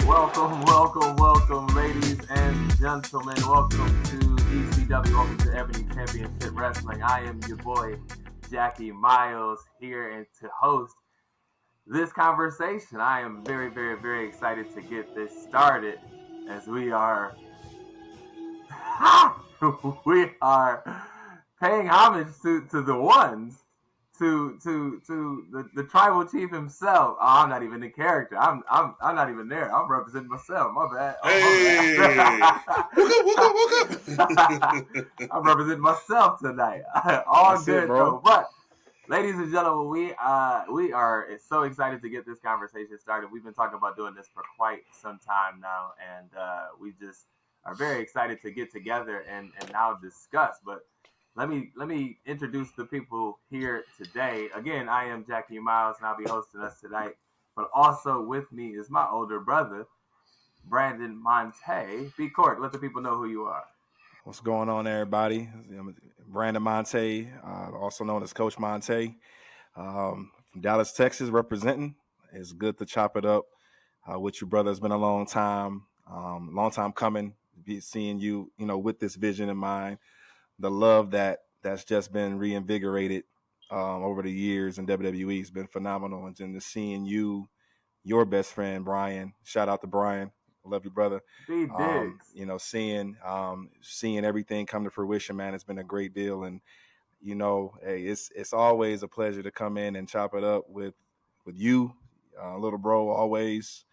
Welcome, ladies and gentlemen. Welcome to ECW. Welcome to Ebony Championship Wrestling. I am your boy, Jackie Miles, here and to host this conversation. I am very, very, very excited to get this started as we are paying homage to the ones. To the tribal chief himself. Oh, I'm not even in character. I'm not even there. I'm representing myself. My bad. I'm representing myself tonight. All that's good, bro. But ladies and gentlemen, we are so excited to get this conversation started. We've been talking about doing this for quite some time now, and we just are very excited to get together and now discuss. But Let me introduce the people here today. Again, I am Jackie Miles, and I'll be hosting us tonight. But also with me is my older brother, Brandon Monte. B. Cork, let the people know who you are. What's going on, everybody? I'm Brandon Monte, also known as Coach Monte, from Dallas, Texas, representing. It's good to chop it up with you, brother. It's been a long time coming. Seeing you, with this vision in mind. The love that's just been reinvigorated over the years in WWE has been phenomenal. And then seeing you, your best friend, Brian, shout out to Brian. I love you, brother. Seeing everything come to fruition, man, it's been a great deal. And, hey, it's always a pleasure to come in and chop it up with you, little bro, always.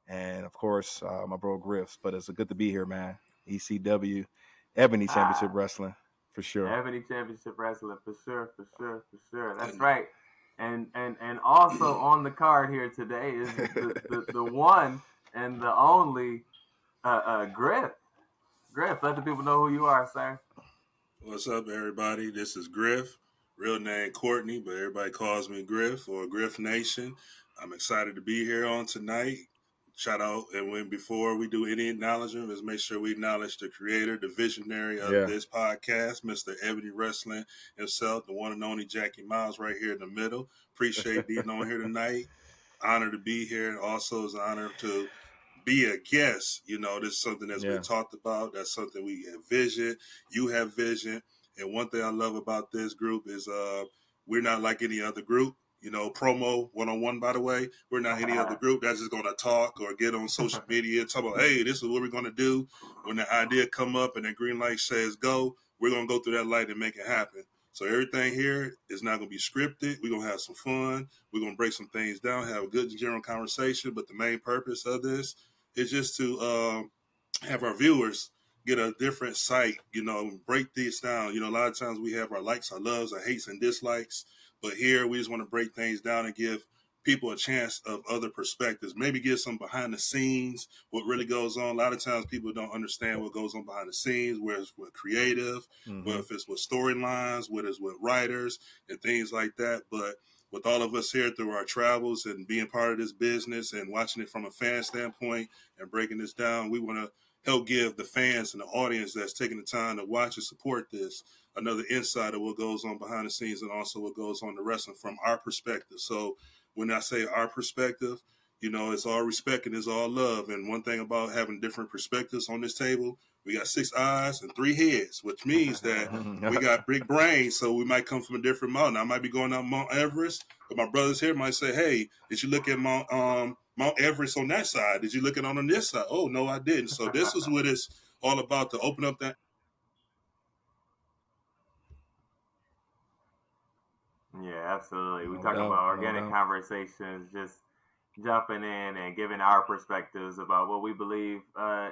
And, of course, my bro Griff. But it's good to be here, man. ECW, Ebony Championship Wrestling. For sure. Ebony Championship Wrestling, for sure. That's right. And also on the card here today is the one and the only Griff. Griff, let the people know who you are, sir. What's up, everybody? This is Griff. Real name Courtney, but everybody calls me Griff or Griff Nation. I'm excited to be here on tonight. Shout out, and before we do any acknowledgement, let's make sure we acknowledge the creator, the visionary of this podcast, Mr. Ebony Wrestling himself, the one and only Jackie Miles right here in the middle. Appreciate being on here tonight. Honored to be here. Also, it's an honor to be a guest. This is something that's been talked about. That's something we have vision. You have vision. And one thing I love about this group is we're not like any other group. Promo one-on-one, by the way. We're not any other group that's just going to talk or get on social media and talk about, hey, this is what we're going to do. When the idea come up and the green light says go, we're going to go through that light and make it happen. So everything here is not going to be scripted. We're going to have some fun. We're going to break some things down, have a good general conversation. But the main purpose of this is just to have our viewers get a different sight, break these down. A lot of times we have our likes, our loves, our hates, and dislikes. But here, we just want to break things down and give people a chance of other perspectives. Maybe give some behind the scenes, what really goes on. A lot of times people don't understand what goes on behind the scenes, whether it's with creative, whether it's with storylines, whether it's with writers and things like that. But with all of us here through our travels and being part of this business and watching it from a fan standpoint and breaking this down, we want to help give the fans and the audience that's taking the time to watch and support this another insight of what goes on behind the scenes and also what goes on in the wrestling from our perspective. So when I say our perspective, it's all respect and it's all love. And one thing about having different perspectives on this table, we got 6 eyes and 3 heads, which means that we got big brains. So we might come from a different mountain. I might be going up Mount Everest, but my brothers here might say, hey, did you look at Mount Everest on that side? Did you look at on this side? Oh, no, I didn't. So this is what it's all about, to open up that. Yeah, absolutely. We talk about organic conversations, just jumping in and giving our perspectives about what we believe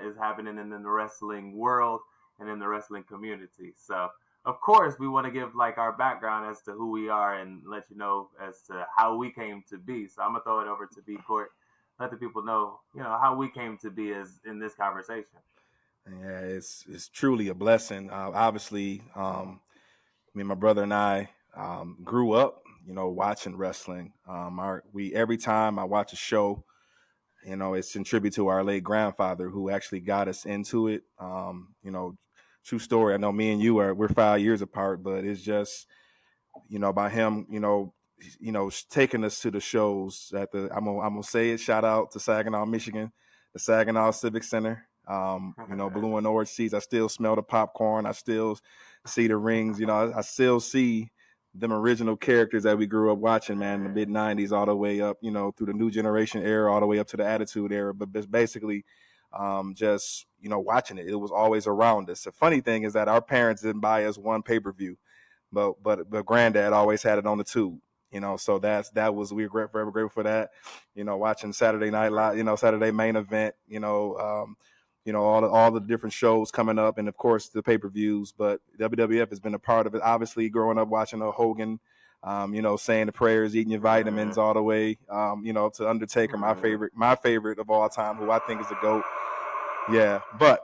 is happening in the wrestling world and in the wrestling community. So, of course, we want to give our background as to who we are and let you know as to how we came to be. So I'm gonna throw it over to B Court. Let the people know, how we came to be as in this conversation. Yeah, it's truly a blessing. Obviously, me and my brother and I grew up, watching wrestling. Every time I watch a show, it's in tribute to our late grandfather who actually got us into it. True story. I know me and you we're 5 years apart, but it's just, by him, taking us to the shows I'm gonna say it. Shout out to Saginaw, Michigan, the Saginaw Civic Center. Blue and orange seats. I still smell the popcorn. I still see the rings. I still see them original characters that we grew up watching, man, in the mid 90s all the way up, through the new generation era, all the way up to the Attitude Era. But basically, just, watching it. It was always around us. The funny thing is that our parents didn't buy us one pay-per-view, but granddad always had it on the tube. So we were forever grateful for that. Watching Saturday Night Live, Saturday Main Event, all the different shows coming up, and of course the pay-per-views. But WWF has been a part of it. Obviously, growing up watching Hogan, saying the prayers, eating your vitamins, all the way, to Undertaker, my favorite of all time, who I think is the GOAT. Yeah, but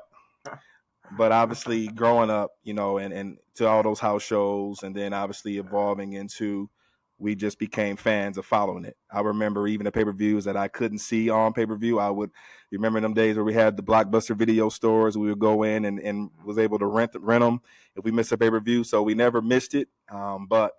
obviously growing up, and to all those house shows, and then obviously evolving into, we just became fans of following it. I remember even the pay-per-views that I couldn't see on pay-per-view. You remember them days where we had the Blockbuster video stores. We would go in and was able to rent them if we missed a pay-per-view. So we never missed it. But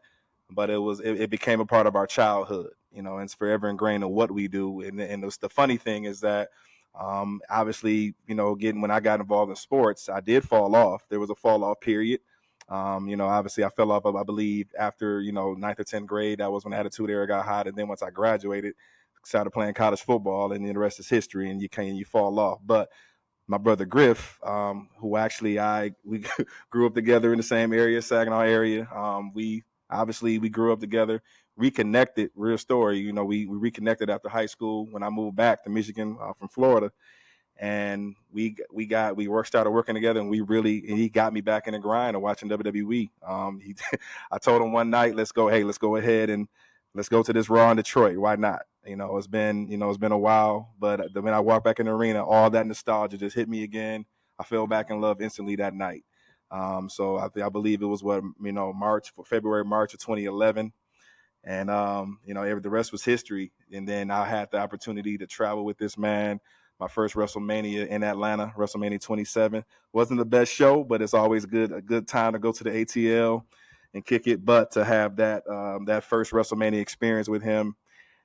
it became a part of our childhood, and it's forever ingrained in what we do. And the funny thing is that, obviously, when I got involved in sports, I did fall off. There was a fall off period. Obviously I fell off, I believe, after, 9th or 10th grade. That was when the Attitude Era got hot. And then once I graduated, started playing college football, and then the rest is history, and you fall off. But my brother Griff, who actually we grew up together in the same area, Saginaw area. We grew up together, reconnected, real story. We reconnected after high school when I moved back to Michigan from Florida. And we started working together, and he got me back in the grind of watching WWE. I told him one night, let's go ahead and let's go to this Raw in Detroit. Why not? It's been a while, but when I walked back in the arena, all that nostalgia just hit me again. I fell back in love instantly that night. So I believe it was February, March of 2011. And, the rest was history. And then I had the opportunity to travel with this man. My first WrestleMania in Atlanta, WrestleMania 27. Wasn't the best show, but it's always a good time to go to the ATL and kick it. But to have that first WrestleMania experience with him,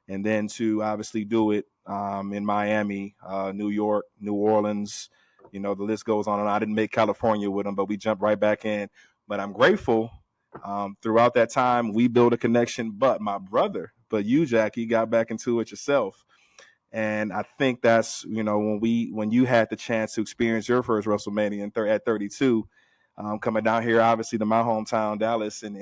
and then to obviously do it in Miami, New York, New Orleans, the list goes on. And I didn't make California with him, but we jumped right back in. But I'm grateful. Throughout that time, we built a connection. But you, Jackie, got back into it yourself. And I think that's, when you had the chance to experience your first WrestleMania at 32, coming down here, obviously, to my hometown, Dallas, and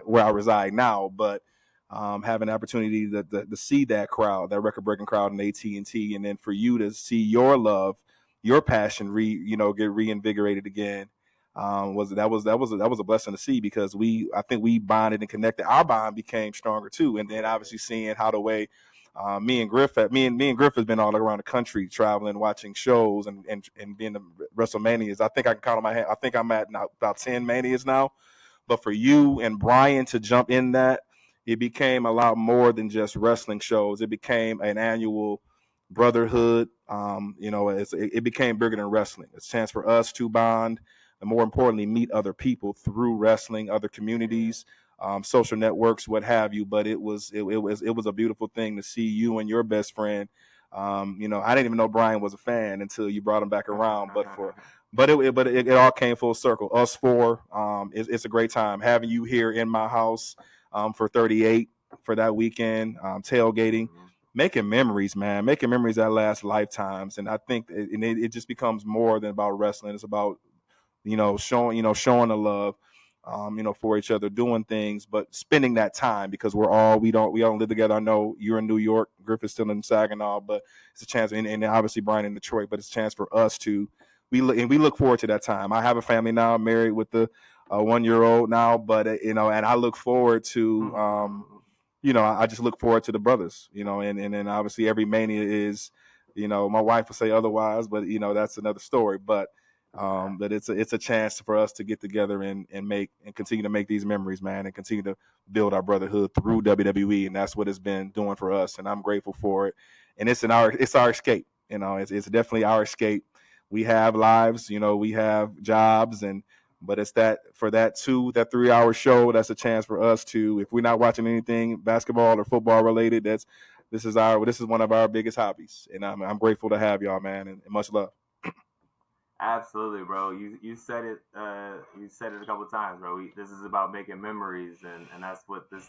where I reside now, but having the opportunity to see that crowd, that record-breaking crowd in AT&T, and then for you to see your love, your passion, get reinvigorated again, was a blessing to see, because I think we bonded and connected. Our bond became stronger too, and then obviously seeing how the way. Me and Griff has been all around the country, traveling, watching shows, and being the WrestleManias. I think I can count on my hand. I think I'm at now about 10 Manias now. But for you and Brian to jump in that, it became a lot more than just wrestling shows. It became an annual brotherhood. It became bigger than wrestling. It's a chance for us to bond, and more importantly, meet other people through wrestling, other communities. Social networks, what have you, but it was a beautiful thing to see you and your best friend. I didn't even know Brian was a fan until you brought him back around. But it all came full circle. Us four, it's a great time having you here in my house for 38 for that weekend, tailgating, making memories, man, that last lifetimes. And I think it just becomes more than about wrestling. It's about showing the love. For each other, doing things, but spending that time, because we don't live together. I know you're in New York, Griff is still in Saginaw, but it's a chance, and obviously Brian in Detroit, but it's a chance for us to, we look forward to that time. I have a family now, I'm married with the 1-year-old now, but and I look forward to, I just look forward to the brothers, and then obviously every Mania is, my wife will say otherwise, but that's another story, but it's a chance for us to get together and continue to make these memories, man, and continue to build our brotherhood through WWE, and that's what it's been doing for us, and I'm grateful for it. And it's our escape, it's definitely our escape. We have lives, we have jobs, but it's that 3-hour show, that's a chance for us to, if we're not watching anything basketball or football related, this This is one of our biggest hobbies, and I'm grateful to have y'all, man, and much love. Absolutely, bro. You said it. You said it a couple of times, bro. This is about making memories, and that's what this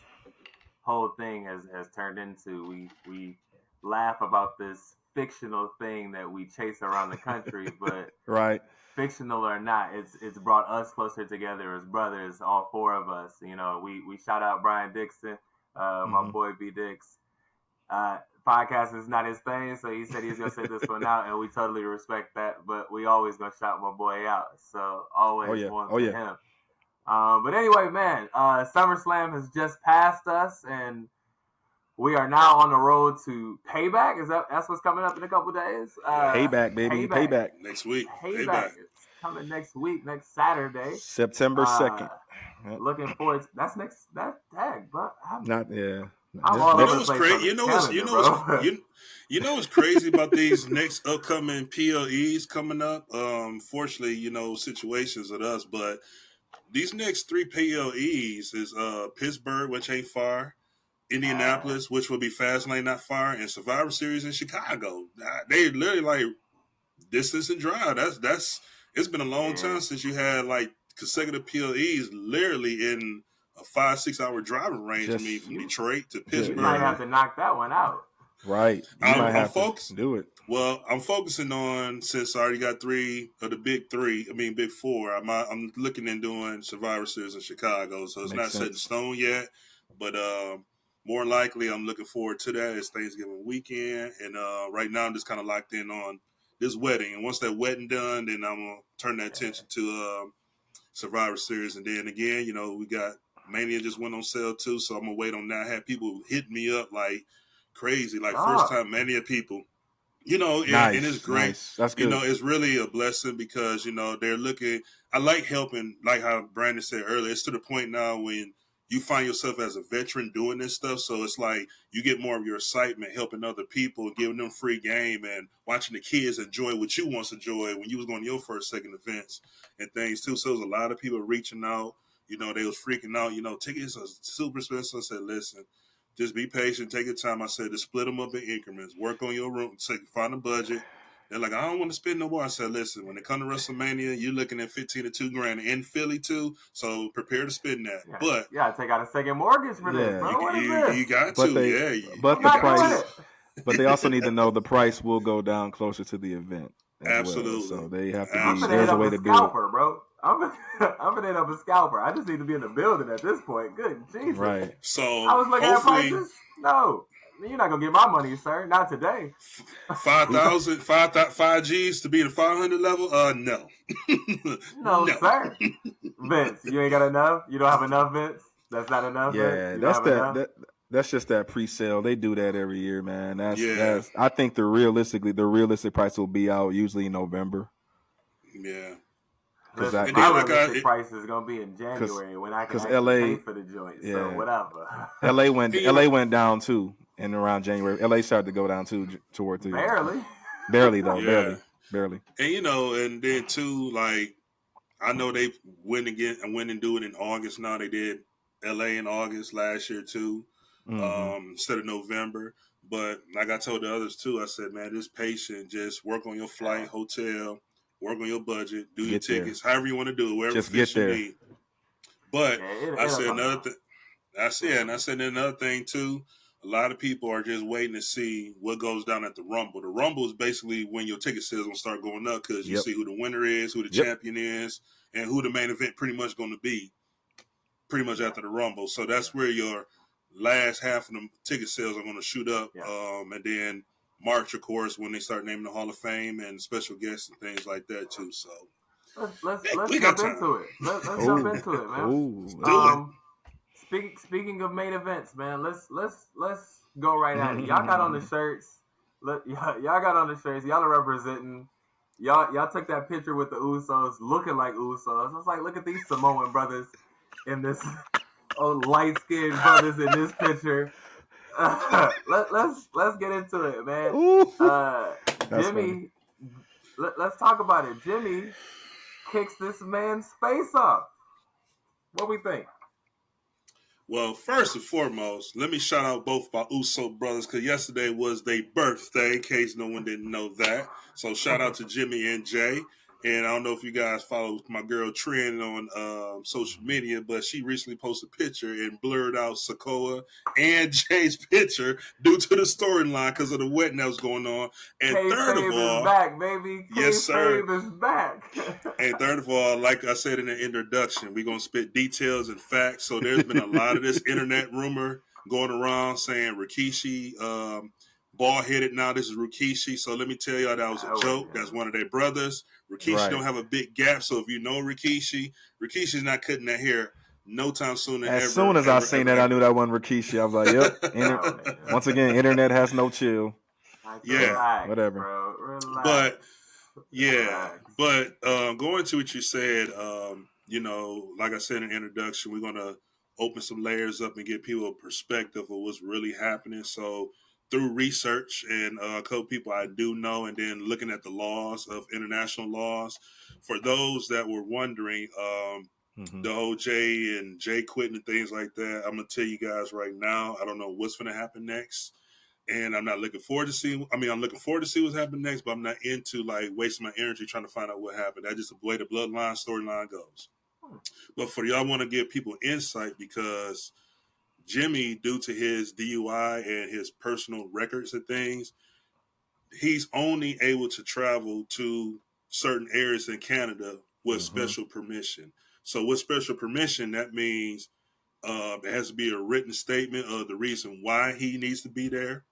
whole thing has turned into. We laugh about this fictional thing that we chase around the country, but right, fictional or not, it's brought us closer together as brothers, all four of us. You know, we shout out Brian Dixon, my boy B Dix. Podcast is not his thing, so he said he's gonna sit this one out, and we totally respect that. But we always gonna shout my boy out, so always want to him. But anyway, man, SummerSlam has just passed us, and we are now on the road to Payback. That's what's coming up in a couple days? Payback, baby, Payback next week. Payback is coming next week, next Saturday, September 2nd. Looking forward to that's next that tag, but You know what's crazy about these next upcoming PLEs coming up? Fortunately, situations with us, but these next 3 PLEs is Pittsburgh, which ain't far, Indianapolis, which will be Fastlane, not far, and Survivor Series in Chicago. They literally like distance and drive. That's it's been a long time since you had like consecutive PLEs literally in a 5-6 hour driving range. From Detroit to Pittsburgh. You might have to knock that one out. Right. I'm focused. Do it. Well, I'm focusing on, since I already got 3 of the big 4. I'm looking and doing Survivor Series in Chicago, so it's not set in stone yet. But more likely, I'm looking forward to that. It's Thanksgiving weekend, and right now I'm just kind of locked in on this wedding. And once that wedding done, then I'm gonna turn that attention to Survivor Series, and then again, we got Mania just went on sale too, so I'm gonna wait on that. I had people hit me up like crazy, like first time Mania people. Nice, and it's great. Nice. That's good. It's really a blessing because, they're looking. I like helping, like how Brandon said earlier. It's to the point now when you find yourself as a veteran doing this stuff. So it's like you get more of your excitement helping other people, giving them free game, and watching the kids enjoy what you once enjoyed when you was going to your first, second events and things too. So there's a lot of people reaching out. They was freaking out. Tickets are super expensive. I said, listen, just be patient. Take your time. I said, just split them up in increments. Work on your room. Find a budget. They're like, I don't want to spend no more. I said, listen, when it comes to WrestleMania, you're looking at $15 to $2,000 in Philly too. So prepare to spend that. Yeah, but you gotta take out a second mortgage for this, bro. You got to. But the price. But they also need to know the price will go down closer to the event. Absolutely. Well. So they have to be. There's a way to do it, bro. I'm gonna hit up a scalper. I just need to be in the building at this point. Good Jesus. Right. So I was looking at prices. No, you're not gonna get my money, sir. Not today. 5,000, 5 G's to be the 500 level? No. no, sir. Vince, you ain't got enough. You don't have enough, Vince. That's not enough. Yeah, that's just that pre-sale. They do that every year, man. That's I think the realistic price will be out usually in November. Yeah. Listen, my realistic price is gonna be in January when I can actually pay for the joint. Yeah. So whatever. LA went down too, and around January, LA started to go down too toward the barely though, barely. And and then too, like I know they went and do it in August. Now they did LA in August last year too, instead of November. But like I told the others too, I said, man, just patient, just work on your flight, hotel. Work on your budget, do your tickets, however you want to do it, wherever fits you need. But I said another thing. I said another thing too. A lot of people are just waiting to see what goes down at the Rumble. The Rumble is basically when your ticket sales will start going up because you see who the winner is, who the champion is, and who the main event pretty much going to be. Pretty much after the Rumble, so that's where your last half of the ticket sales are going to shoot up, and then. March, of course, when they start naming the Hall of Fame and special guests and things like that too. So let's jump into it. Let's jump into it, man. Speaking of main events, man, let's go right at it. Y'all got on the shirts. Y'all got on the shirts. Y'all are representing. Y'all took that picture with the Usos, looking like Usos. I was like, look at these Samoan brothers in this light skinned brothers in this picture. Let's get into it, man. Jimmy, let's talk about it. Jimmy kicks this man's face off. What we think? Well, first and foremost, let me shout out both my Uso brothers because yesterday was their birthday, in case no one didn't know that. So shout out to Jimmy and Jay. And I don't know if you guys follow my girl Trin on social media, but she recently posted a picture and blurred out Sokoa and Jay's picture due to the storyline because of the wedding that was going on. And third of all, is back, baby. Yes, sir. Is back. And third of all, like I said in the introduction, we're going to spit details and facts. So there's been a lot of this internet rumor going around saying Rikishi bald-headed now. This is Rikishi. So let me tell y'all that was a joke. That's one of their brothers. Rikishi don't have a big gap. So if you know Rikishi's not cutting that hair no time soon. As soon as I seen that, I knew that wasn't Rikishi. I was like, yep. Once again, internet has no chill. Yeah. Whatever. Bro. Relax. But yeah, but going to what you said, like I said in the introduction, we're gonna open some layers up and give people a perspective of what's really happening. So through research and a couple people I do know, and then looking at the laws of international laws, for those that were wondering, the OJ and Jay quitting and things like that, I'm gonna tell you guys right now, I don't know what's gonna happen next. And I'm not looking forward to see. I'm looking forward to see what's happening next, but I'm not into like wasting my energy trying to find out what happened. That's just the way the Bloodline storyline goes. But for y'all, want to give people insight because Jimmy, due to his DUI and his personal records and things, he's only able to travel to certain areas in Canada with special permission. So with special permission, that means it has to be a written statement of the reason why he needs to be there.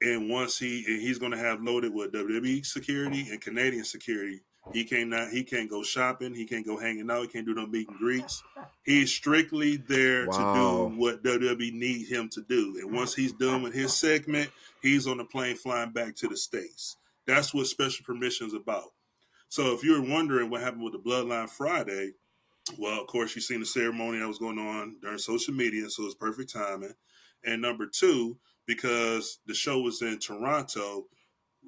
And once he's going to have loaded with WWE security and Canadian security, he can't go shopping, he can't go hanging out, he can't do no meet and greets. He's strictly there to do what WWE needs him to do. And once he's done with his segment, he's on the plane flying back to the States. That's what special permission is about. So if you're wondering what happened with the Bloodline Friday, well, of course, you've seen the ceremony that was going on during social media, so it's perfect timing. And number two, because the show was in Toronto,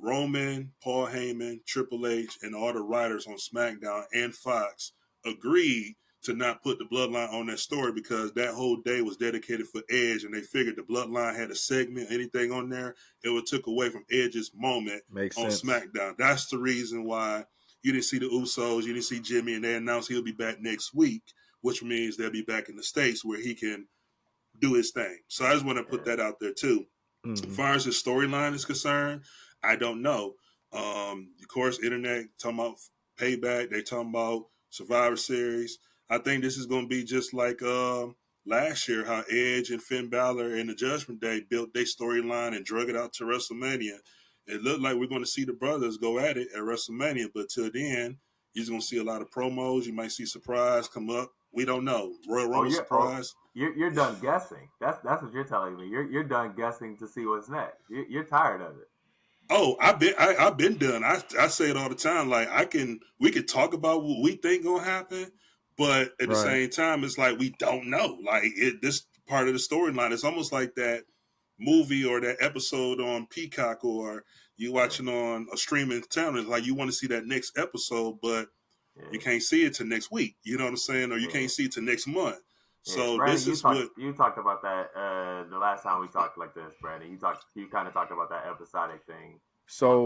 Roman, Paul Heyman, Triple H, and all the writers on SmackDown and Fox agreed to not put the Bloodline on that story because that whole day was dedicated for Edge, and they figured the Bloodline had a segment, anything on there, it would took away from Edge's moment on SmackDown. That's the reason why you didn't see the Usos, you didn't see Jimmy, and they announced he'll be back next week, which means they'll be back in the States where he can do his thing. So I just want to put that out there too. As far as the storyline is concerned, I don't know. Of course, internet talking about Payback. They talking about Survivor Series. I think this is going to be just like last year, how Edge and Finn Balor and the Judgment Day built their storyline and drug it out to WrestleMania. It looked like we're going to see the brothers go at it at WrestleMania, but till then, you're just going to see a lot of promos. You might see surprise come up. We don't know. Royal Rumble surprise. You're done guessing. That's what you're telling me. You're done guessing to see what's next. You're tired of it. Oh, I've been done. I say it all the time. Like we could talk about what we think gonna happen, but at the same time, it's like we don't know. Like this part of the storyline. It's almost like that movie or that episode on Peacock or you watching on a streaming channel. It's like you want to see that next episode, but you can't see it till next week. You know what I'm saying? Or you can't see it till next month. So Brandon, this is you talked about that the last time we talked like this, Brandon. You kind of talked about that episodic thing. So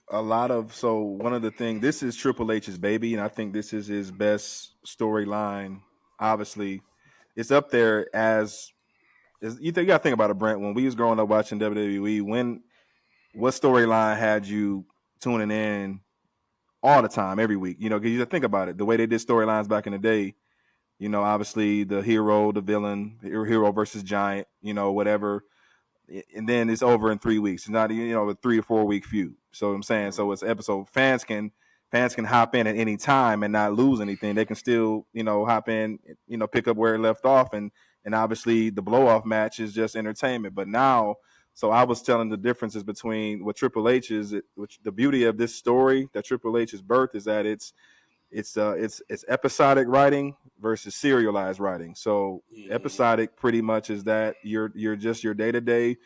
one of the things, this is Triple H's baby, and I think this is his best storyline. Obviously, it's up there as you gotta think about it, Brent. When we was growing up watching WWE, what storyline had you tuning in all the time, every week? You know, because you think about it, the way they did storylines back in the day. You know, obviously the hero, the villain, hero versus giant, you know, whatever. And then it's over in 3 weeks. It's not, a 3 or 4 week feud. So I'm saying, so it's episode. Fans can hop in at any time and not lose anything. They can still, hop in, pick up where it left off. And obviously the blow off match is just entertainment. But now, so I was telling the differences between what Triple H is, which the beauty of this story that Triple H has birthed is that it's episodic writing versus serialized writing. So episodic pretty much is that you're just your day-to-day,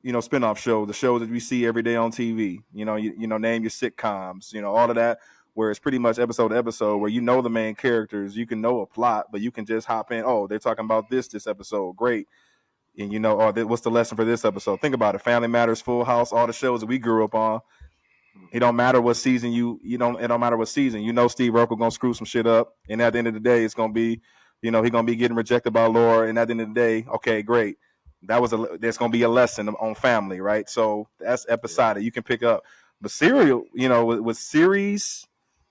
spinoff show, the shows that we see every day on TV, name your sitcoms, all of that. where it's pretty much episode to episode, where you know the main characters, you can know a plot, but you can just hop in. Oh, they're talking about this episode, great, and you know, oh, what's the lesson for this episode? Think about it: Family Matters, Full House, all the shows that we grew up on. It don't matter what season it don't matter what season. You know Steve Urkel gonna screw some shit up, and at the end of the day, it's gonna be, he gonna be getting rejected by Laura, and at the end of the day, okay, great. There's gonna be a lesson on family, right? So that's episodic. You can pick up the serial, with series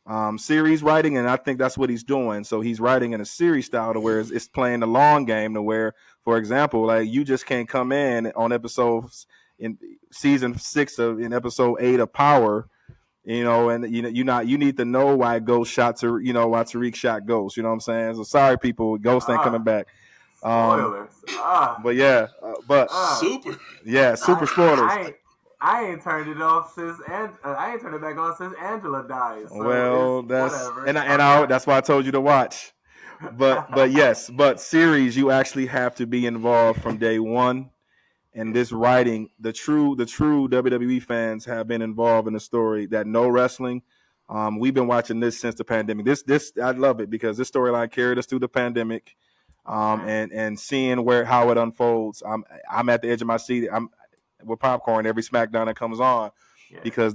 writing, and I think that's what he's doing. So he's writing in a series style to where it's playing the long game, to where, for example, like you just can't come in on episodes in season 6 in episode 8 of Power, and you need to know why Ghost shot to, why Tariq shot Ghost. You know what I'm saying? So sorry, people, Ghost ain't coming back. Spoilers. But yeah, super spoilers. I ain't turned it off since, and I ain't turned it back on since Angela died. So well, that's whatever. and that's why I told you to watch. But yes, but series, you actually have to be involved from day one. And this writing, the true WWE fans have been involved in the story that know wrestling. We've been watching this since the pandemic. This I love it because this storyline carried us through the pandemic, and seeing how it unfolds. I'm at the edge of my seat. I'm with popcorn every SmackDown that comes on, because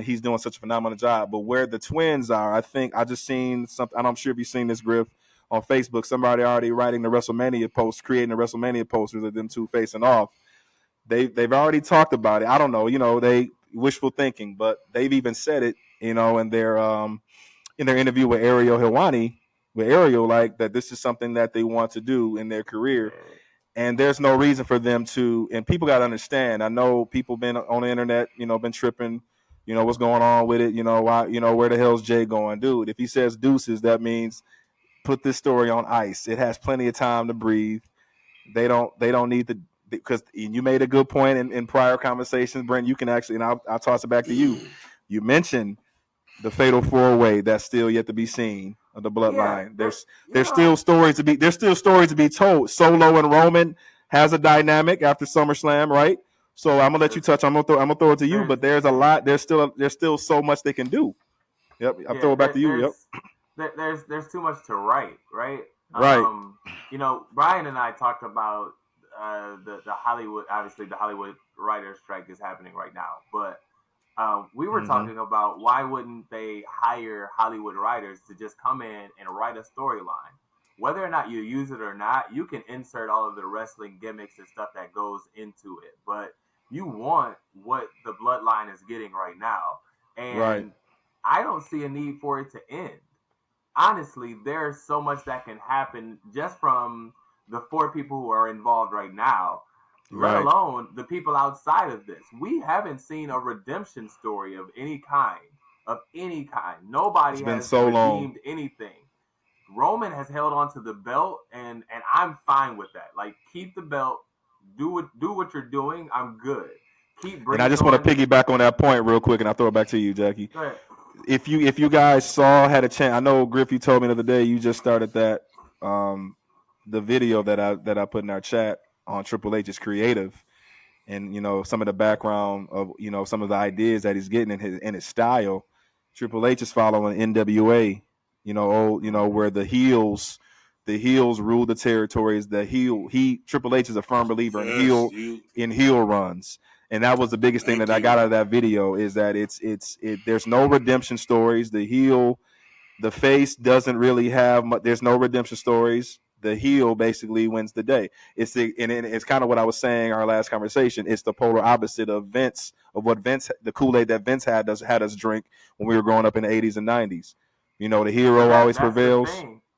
he's doing such a phenomenal job. But where the twins are, I think I just seen something. I'm sure if you've seen this, Griff, on Facebook, somebody already writing the WrestleMania post, creating the WrestleMania posters of them two facing off. They've already talked about it. I don't know, they wishful thinking, but they've even said it, in their interview with Ariel Helwani, like that this is something that they want to do in their career. And there's no reason for them to, and people got to understand. I know people been on the internet, been tripping, what's going on with it, why, where the hell's Jay going? Dude, if he says deuces, that means put this story on ice. It has plenty of time to breathe. They don't need to, because you made a good point in prior conversations, Brent. You can actually, and I'll toss it back to you. You mentioned the fatal 4-way that's still yet to be seen of the Bloodline. There's still stories to be told. Solo and Roman has a dynamic after SummerSlam, right? So I'm gonna let you touch. I'm gonna throw it to you. But there's a lot. There's still so much they can do. Yep. I'll throw it back to you. Yep. There's too much to write, right? Right. Brian and I talked about the Hollywood. Obviously, the Hollywood writers' strike is happening right now, but we were talking about why wouldn't they hire Hollywood writers to just come in and write a storyline? Whether or not you use it or not, you can insert all of the wrestling gimmicks and stuff that goes into it, but you want what the Bloodline is getting right now, and I don't see a need for it to end. Honestly, there's so much that can happen just from the 4 people who are involved right now, let alone the people outside of this. We haven't seen a redemption story of any kind. Nobody has redeemed anything. Roman has held on to the belt, and I'm fine with that. Like, keep the belt, do what you're doing. I'm good. And I just want to piggyback on that point real quick, and I'll throw it back to you, Jackie. Go ahead. If you guys had a chance, I know, Griff, you told me the other day you just started that the video that I put in our chat on Triple H's creative, and some of the background of some of the ideas that he's getting in his style. Triple H is following NWA, where the heels rule the territories. Triple H is a firm believer in heel runs. And that was the biggest thing that I got out of that video, is that there's no redemption stories. The face doesn't really have much. There's no redemption stories. The heel basically wins the day. It's kind of what I was saying our last conversation. It's the polar opposite of the Kool-Aid that Vince had us drink when we were growing up in the 80s and 90s. The hero always prevails.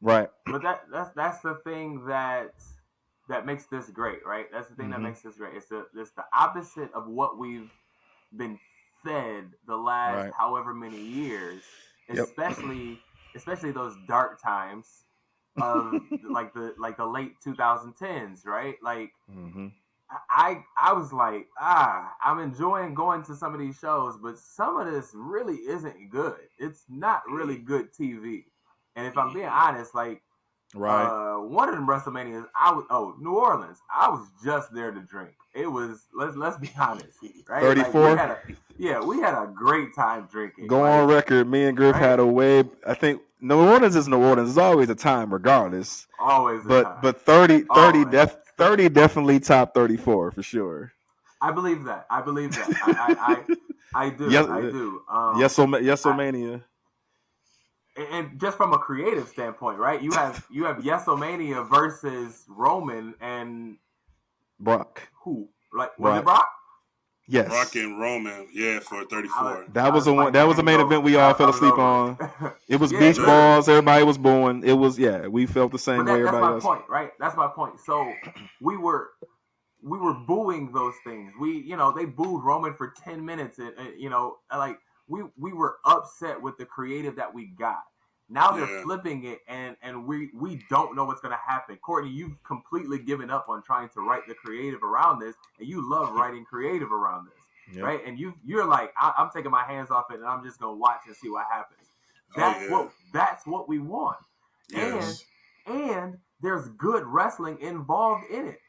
Right. But that's the thing that makes this great, right? That's the thing that makes this great. It's the opposite of what we've been fed the last however many years, especially those dark times of like the late 2010s, right? Like I was like, I'm enjoying going to some of these shows, but some of this really isn't good. It's not really good TV. And if I'm being honest, like, Right. One of them WrestleManias, New Orleans. I was just there to drink. It was let's be honest, right? 34. Like we had a great time drinking. Go on record. Me and Griff had a way. I think New Orleans is New Orleans. There's always a time, regardless. Always a time. But 30 definitely top 34 for sure. I believe that. I do. Yes, I do. Yesomania. And just from a creative standpoint, right? You have Yesomania versus Roman and Brock. Who? Like was it Brock? Yes. Brock and Roman, for 34. That was the one. That was the main event we all fell asleep on. It was beach balls. Everybody was booing. It was we felt the same way. That's my point, right? That's my point. So we were booing those things. They booed Roman for 10 minutes, and like we were upset with the creative that we got. Now they're flipping it, and we don't know what's going to happen. Courtney, you've completely given up on trying to write the creative around this, and you love writing creative around this, right? And you're like, I'm taking my hands off it, and I'm just going to watch and see what happens. That's what we want. Yes. And there's good wrestling involved in it.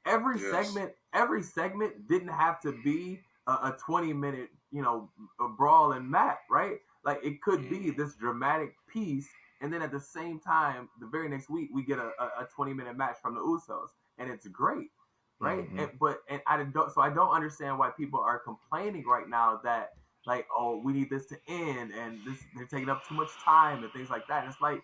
Every segment didn't have to be a 20-minute, a brawl and match, right? Like it could be this dramatic piece, and then at the same time, the very next week we get a 20-minute match from the Usos, and it's great, right? Mm-hmm. I don't understand why people are complaining right now that like, oh, we need this to end, and they're taking up too much time and things like that. And it's like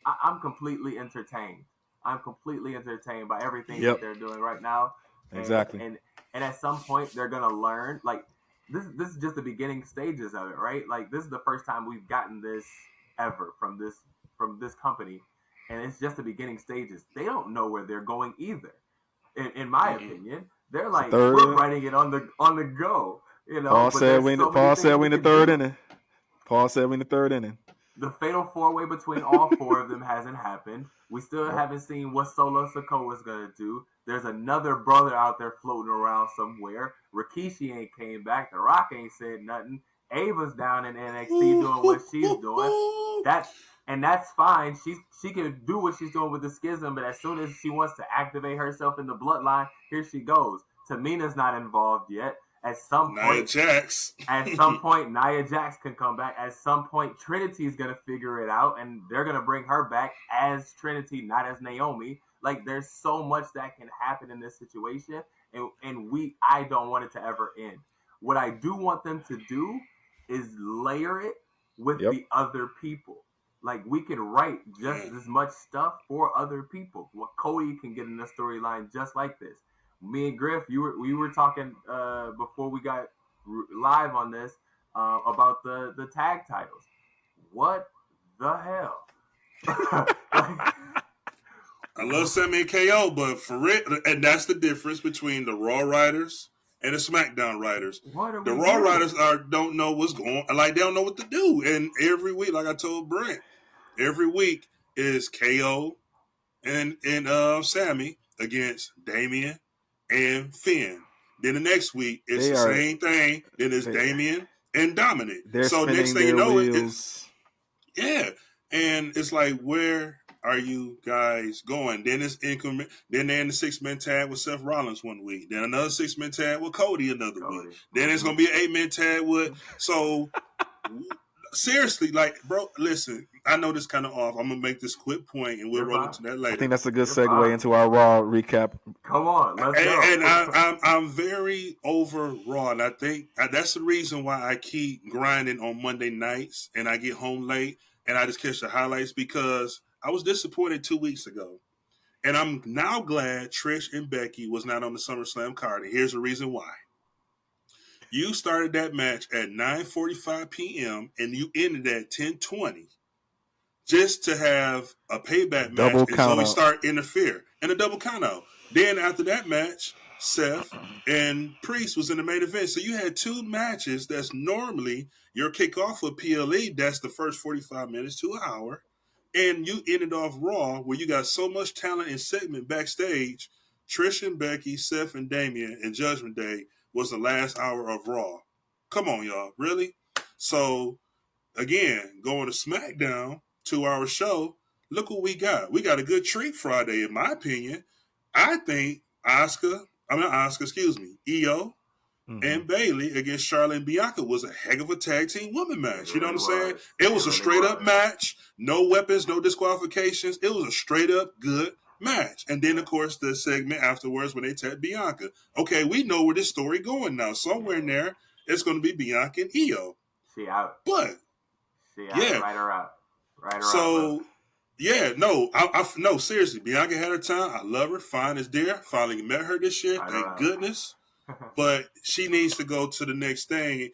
I'm completely entertained. I'm completely entertained by everything that they're doing right now. Exactly. And at some point they're gonna learn. Like this is just the beginning stages of it, right? Like this is the first time we've gotten this ever from this company, and it's just the beginning stages. They don't know where they're going either. In my opinion, they're like we're writing it on the go. Paul said we in the third inning. Paul said we in the third inning. The fatal four-way between all four of them hasn't happened. We still haven't seen what Solo Sikoa's going to do. There's another brother out there floating around somewhere. Rikishi ain't came back. The Rock ain't said nothing. Ava's down in NXT doing what she's doing. That's fine. She can do what she's doing with the Schism, but as soon as she wants to activate herself in the Bloodline, here she goes. Tamina's not involved yet. At some point, Nia Jax can come back. At some point, Trinity's going to figure it out, and they're going to bring her back as Trinity, not as Naomi. Like, there's so much that can happen in this situation, and I don't want it to ever end. What I do want them to do is layer it with the other people. Like, we can write just as much stuff for other people. Well, Cody can get in the storyline just like this. Me and Griff, we were talking before we got live on this about the tag titles. What the hell? I love Sammy and KO, but for real, and that's the difference between the Raw writers and the SmackDown writers. The Raw writers don't know what's going on. Like, they don't know what to do. And every week, like I told Brent, every week is KO and Sammy against Damian and Finn. Then the next week it's the same thing. Then it's Damian and Dominic. So next thing you know, it's and it's like, where are you guys going? Then it's increment. Then they're in the 6-man tag with Seth Rollins one week. Then another 6-man tag with Cody another week. Then it's gonna be an 8-man tag with. So seriously, like, bro, listen. I know this kind of off. I'm gonna make this quick point, and we'll roll into that later. I think that's a good segue into our Raw recap. Come on, let's go. And I'm very over Raw, and I think that's the reason why I keep grinding on Monday nights, and I get home late, and I just catch the highlights, because I was disappointed 2 weeks ago, and I'm now glad Trish and Becky was not on the SummerSlam card, and here's the reason why. You started that match at 9:45 p.m. and you ended at 10:20. Just to have a payback match, and so we start interfere and a double count out. Then after that match, Seth and Priest was in the main event. So you had two matches that's normally your kickoff with PLE. That's the first 45 minutes to an hour. And you ended off Raw, where you got so much talent and segment backstage. Trish and Becky, Seth and Damian, and Judgment Day was the last hour of Raw. Come on, y'all. Really? So, again, going to SmackDown, 2-hour show, look what we got. We got a good treat Friday, in my opinion. I think Io and Bailey against Charlotte and Bianca was a heck of a tag team women match. You know what I'm saying? It was a straight up match. No weapons, no disqualifications. It was a straight up good match. And then, of course, the segment afterwards when they tagged Bianca. Okay, we know where this story going now. Somewhere in there, it's going to be Bianca and Io. She out. But, yeah. Write her out. So, no, seriously. Bianca had her time. I love her. Fine as dear. Finally met her this year. Thank goodness. But she needs to go to the next thing.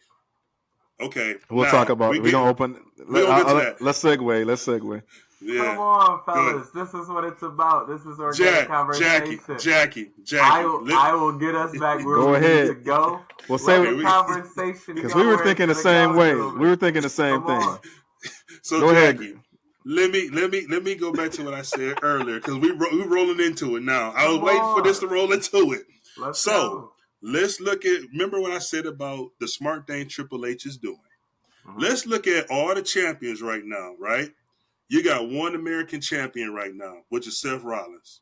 Okay. We'll talk about it. We're going to open. Let's segue. Yeah. Come on, fellas. This is what it's about. This is organic conversation. Jackie. I will get us back where we need to go. We'll say conversation. Because we were thinking the same way. We were thinking the same thing. So go Jackie, ahead. Let me go back to what I said earlier because we rolling into it now. I was waiting for this to roll into it. Let's go. Let's look at, remember what I said about the smart thing Triple H is doing. Mm-hmm. Let's look at all the champions right now, right? You got one American champion right now, which is Seth Rollins.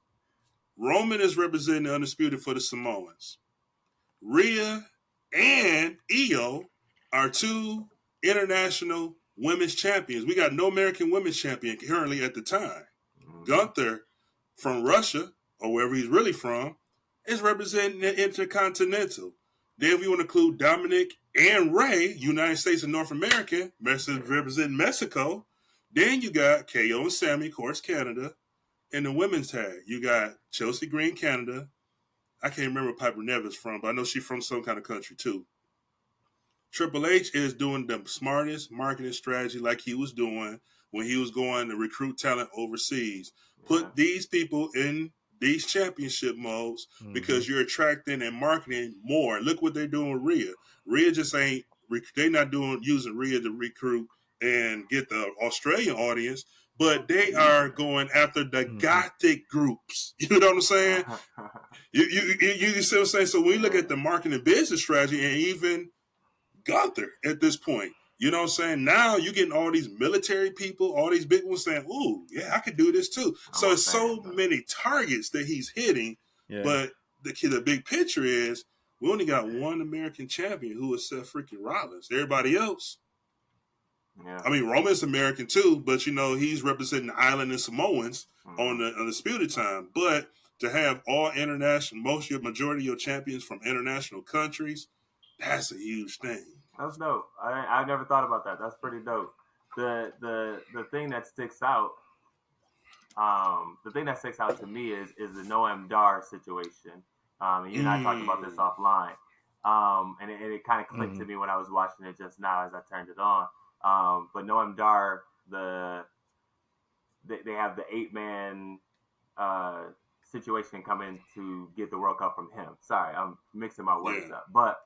Roman is representing the Undisputed for the Samoans. Rhea and Io are two international women's champions. We got no American women's champion currently at the time. Mm-hmm. Gunther from Russia, or wherever he's really from, is representing the Intercontinental. Then if you want to include Dominic and Rey, United States and North America, representing Mexico, then you got KO and Sammy, of course, Canada, and the women's tag. You got Chelsea Green, Canada. I can't remember where Piper Nevis from, but I know she's from some kind of country too. Triple H is doing the smartest marketing strategy like he was doing when he was going to recruit talent overseas. Put these people in these championship modes because you're attracting and marketing more. Look what they're doing with Rhea. Rhea just ain't, they're not using Rhea to recruit and get the Australian audience, but they are going after the gothic groups. You know what I'm saying? You see what I'm saying? So when you look at the marketing business strategy and even Gunther at this point, you know what I'm saying? Now you're getting all these military people, all these big ones saying, ooh, yeah, I could do this too. So it's so many targets that he's hitting, but the big picture is we only got one American champion who is Seth freaking Rollins. Everybody else, I mean, Roman's American too, but you know, he's representing the island and Samoans on the Undisputed time. But to have all international, majority of your champions from international countries, that's a huge thing. That's dope. I never thought about that. That's pretty dope. The thing that sticks out, to me is the Noam Dar situation. And you and I talked about this offline. And it kind of clicked to me when I was watching it just now as I turned it on. But Noam Dar, they have the 8-man situation coming to get the World Cup from him. Sorry, I'm mixing my words up. But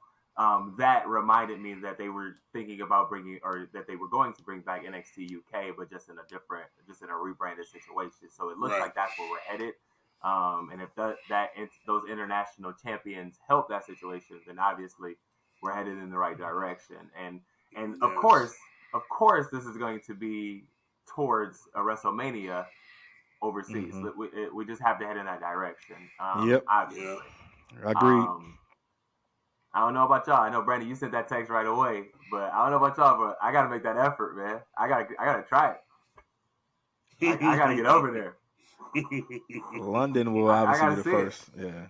that reminded me that they were thinking about that they were going to bring back NXT UK, but just in a rebranded situation. So it looks like that's where we're headed. And if those international champions help that situation, then obviously we're headed in the right direction. And of course, this is going to be towards a WrestleMania overseas. We just have to head in that direction. Obviously. Agreed. I don't know about y'all. I know, Brandon, you sent that text right away, but I don't know about y'all, but I got to make that effort, man. I gotta try it. I got to get over there. London will obviously be the first. Yeah.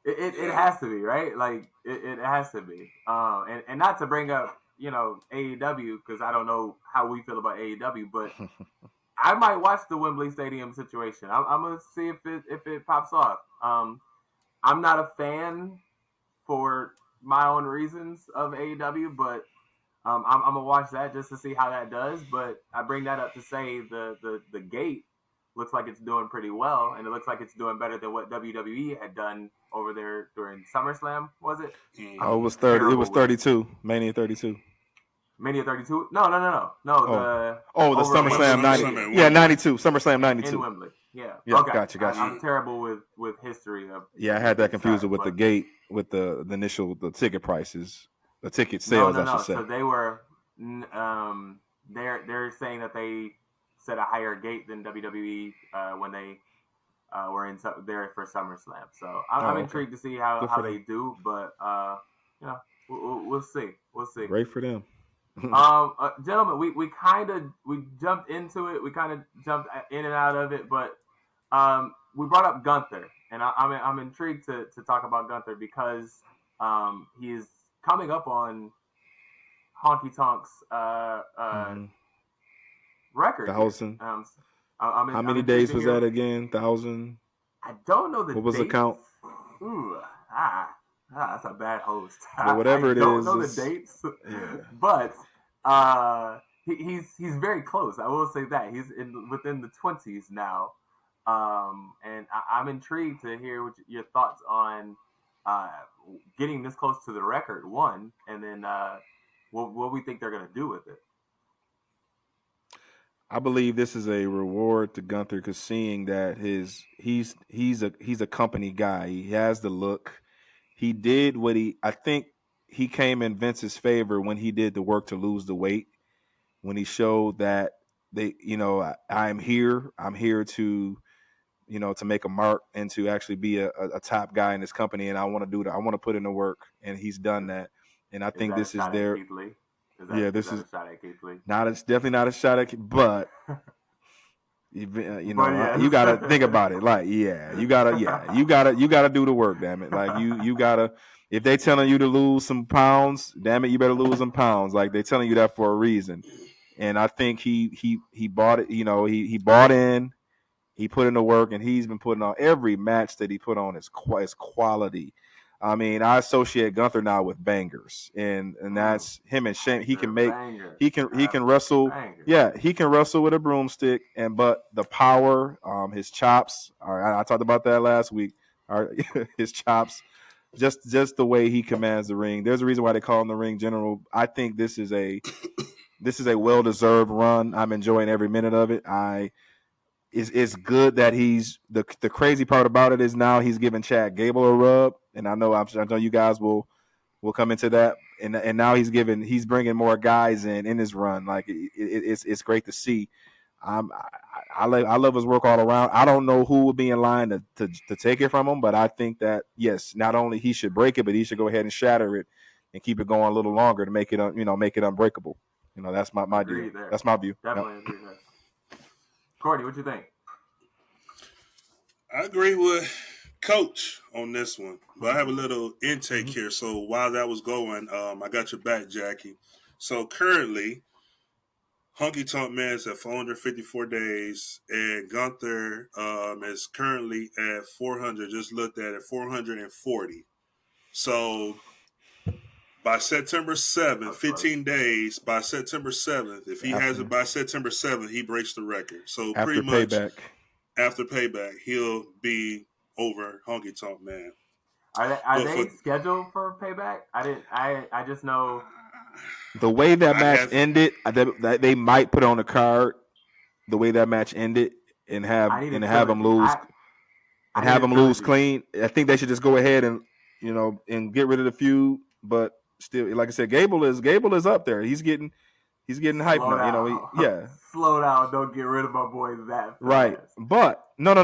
It has to be, right? Like, it has to be. And not to bring up, AEW, because I don't know how we feel about AEW, but I might watch the Wembley Stadium situation. I'm going to see if it pops off. I'm not a fan for my own reasons of AEW, but I'm gonna watch that just to see how that does. But I bring that up to say the gate looks like it's doing pretty well, and it looks like it's doing better than what WWE had done over there during SummerSlam. Was it? Oh, it was 30. It was 32. Mania 32. Mania 32? No. The SummerSlam 90. Yeah, 92. SummerSlam 92 in Wembley. Yeah. Okay. Gotcha. I'm terrible with history. I had that confused with the gate, with the initial ticket prices, the ticket sales. I should say. So they were, they're saying that they set a higher gate than WWE when they were there for SummerSlam. So I'm intrigued to see how they do, but we'll see. We'll see. Great for them. Gentlemen, we jumped into it. We kind of jumped in and out of it, but we brought up Gunther, and I'm intrigued to talk about Gunther because he is coming up on Honky Tonk's record. 1,000. How many days was that again? 1,000. I don't know the What was dates. the count? Ooh, that's a bad host. Well, whatever it is, I don't know the dates, but he's very close. I will say that he's within the 20s now, and I'm intrigued to hear your thoughts on getting this close to the record, one, and then what we think they're going to do with it. I believe this is a reward to Gunther because seeing that he's a company guy. He has the look. He did what I think he came in Vince's favor when he did the work to lose the weight. When he showed that I'm here to, to make a mark and to actually be a top guy in this company. And I want to do that. I want to put in the work, and he's done that. And I think this is their. This is a shot at Keith Lee. It's definitely not a shot at, but you gotta think about it. Like, you gotta do the work. Damn it, like you gotta. If they telling you to lose some pounds, damn it, you better lose some pounds. Like they telling you that for a reason. And I think he bought it. He bought in. He put in the work, and he's been putting on every match that he put on is quality. I mean, I associate Gunther now with bangers, and that's him and Shane. He can wrestle. Yeah, he can wrestle with a broomstick, but the power, his chops. I talked about that last week. His chops, just the way he commands the ring. There's a reason why they call him the Ring General. I think this is a well-deserved run. I'm enjoying every minute of it. It's good that he's the crazy part about it is now he's giving Chad Gable a rub, and I know you guys will come into that, and now he's bringing more guys in his run. Like it's great to see. I love his work all around. I don't know who would be in line to take it from him, but I think that yes, not only he should break it, but he should go ahead and shatter it and keep it going a little longer to make it make it unbreakable. That's my view. That's my view. Definitely agree there. Courtney, what you think? I agree with Coach on this one, but I have a little intake here. So while that was going, I got your back, Jackie. So currently, Honky Tonk Man is at 454 days, and Gunther is currently at 400. Just looked at it, 440. So by September 7th, 15 days, by September 7th, if he has it by September 7th, he breaks the record. So pretty much after payback, he'll be over Honky Tonk Man. Are they scheduled for payback? I just know the way that match ended. They might put on a card the way that match ended and have him lose clean. I think they should just go ahead and get rid of the feud, but. Still, like I said, Gable is up there. He's getting hyped now. Slow down. Don't get rid of my boy that fast. Right. But no.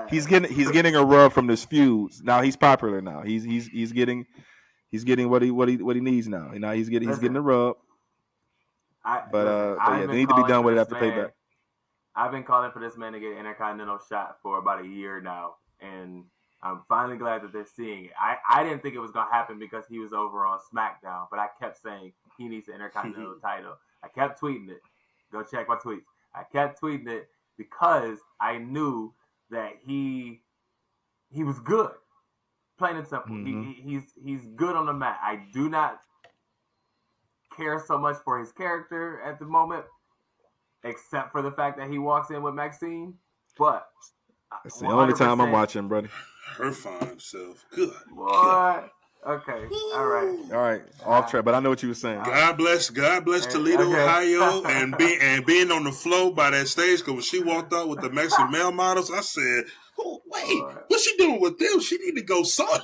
He's getting a rub from this feud. Now he's popular now. He's getting what he needs now. He's getting a rub. They need to be done with it after payback. I've been calling for this man to get an Intercontinental shot for about a year now, and I'm finally glad that they're seeing it. I didn't think it was going to happen because he was over on SmackDown, but I kept saying he needs the Intercontinental title. I kept tweeting it. Go check my tweets. I kept tweeting it because I knew that he was good. Plain and simple. Mm-hmm. He's good on the mat. I do not care so much for his character at the moment, except for the fact that he walks in with Maxine. But that's the only time I'm watching, brother. Her fine self. Good. What? Okay. All right. Off track, but I know what you were saying. God bless Toledo, Ohio, and being on the floor by that stage. Because when she walked out with the Mexican male models, I said, "Oh wait, what's she doing with them? She need to go solo."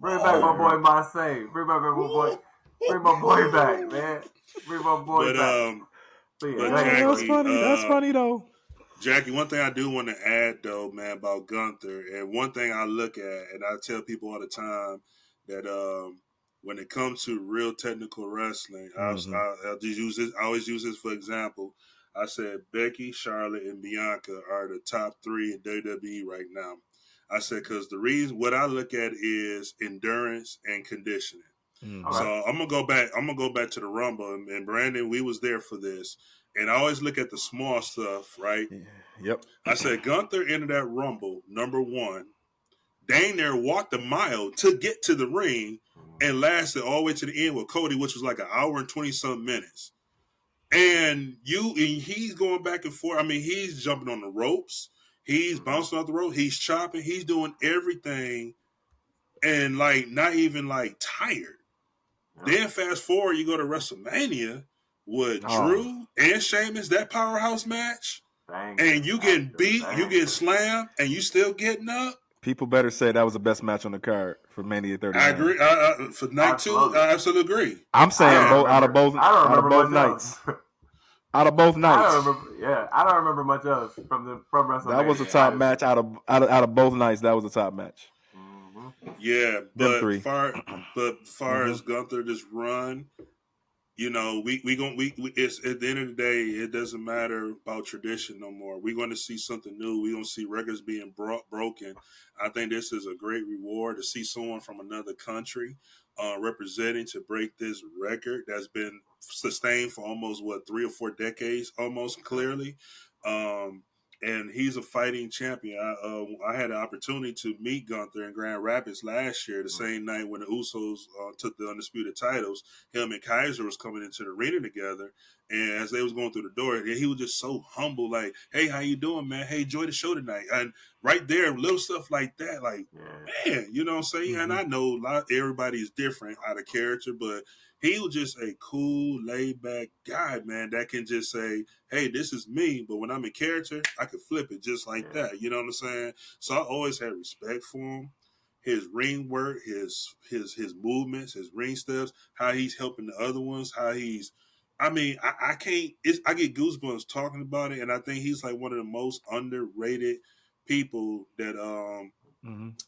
Bring back my boy Marseille. Bring my boy back, man. Bring my boy back. So, yeah, But Jackie, that's funny. That's funny though. Jackie, one thing I do want to add though, man, about Gunther, and one thing I look at, and I tell people all the time that when it comes to real technical wrestling, I'll just use this. I always use this for example. I said Becky, Charlotte, and Bianca are the top 3 in WWE right now. I said because the reason what I look at is endurance and conditioning. Mm-hmm. So I'm gonna go back. I'm gonna go back to the Rumble, and Brandon, we was there for this. And I always look at the small stuff, right? Yep. I said Gunther entered that Rumble, number 1. Dang near walked a mile to get to the ring and lasted all the way to the end with Cody, which was like an hour and 20-some minutes. And he's going back and forth. I mean, he's jumping on the ropes. He's bouncing off the rope. He's chopping. He's doing everything and, like, not even, like, tired. Then fast forward, you go to WrestleMania with Drew and Sheamus, that powerhouse match, and you getting beat, you getting slammed, and you still getting up. People better say that was the best match on the card for Mania 39. I agree. For night 2, I absolutely agree. I'm saying out of both nights. Out of both nights. I don't remember much else from WrestleMania. That was the top match out of both nights. That was the top match. Yeah, but far as Gunther just run, you know, it's at the end of the day, it doesn't matter about tradition no more. We're going to see something new. We're going to see records being broken. I think this is a great reward to see someone from another country representing to break this record that's been sustained for almost 3 or 4 decades, almost clearly. And he's a fighting champion. I had the opportunity to meet Gunther in Grand Rapids last year, the same night when the Usos took the Undisputed titles. Him and Kaiser was coming into the arena together. And as they was going through the door, he was just so humble, like, hey, how you doing, man? Hey, enjoy the show tonight. And right there, little stuff like that, like, man, you know what I'm saying? And I know everybody is different out of character, but he was just a cool, laid-back guy, man, that can just say, hey, this is me, but when I'm in character, I can flip it just like that. You know what I'm saying? So I always had respect for him. His ring work, his movements, his ring steps, how he's helping the other ones, how he's I mean, I can't I get goosebumps talking about it, and I think he's like one of the most underrated people that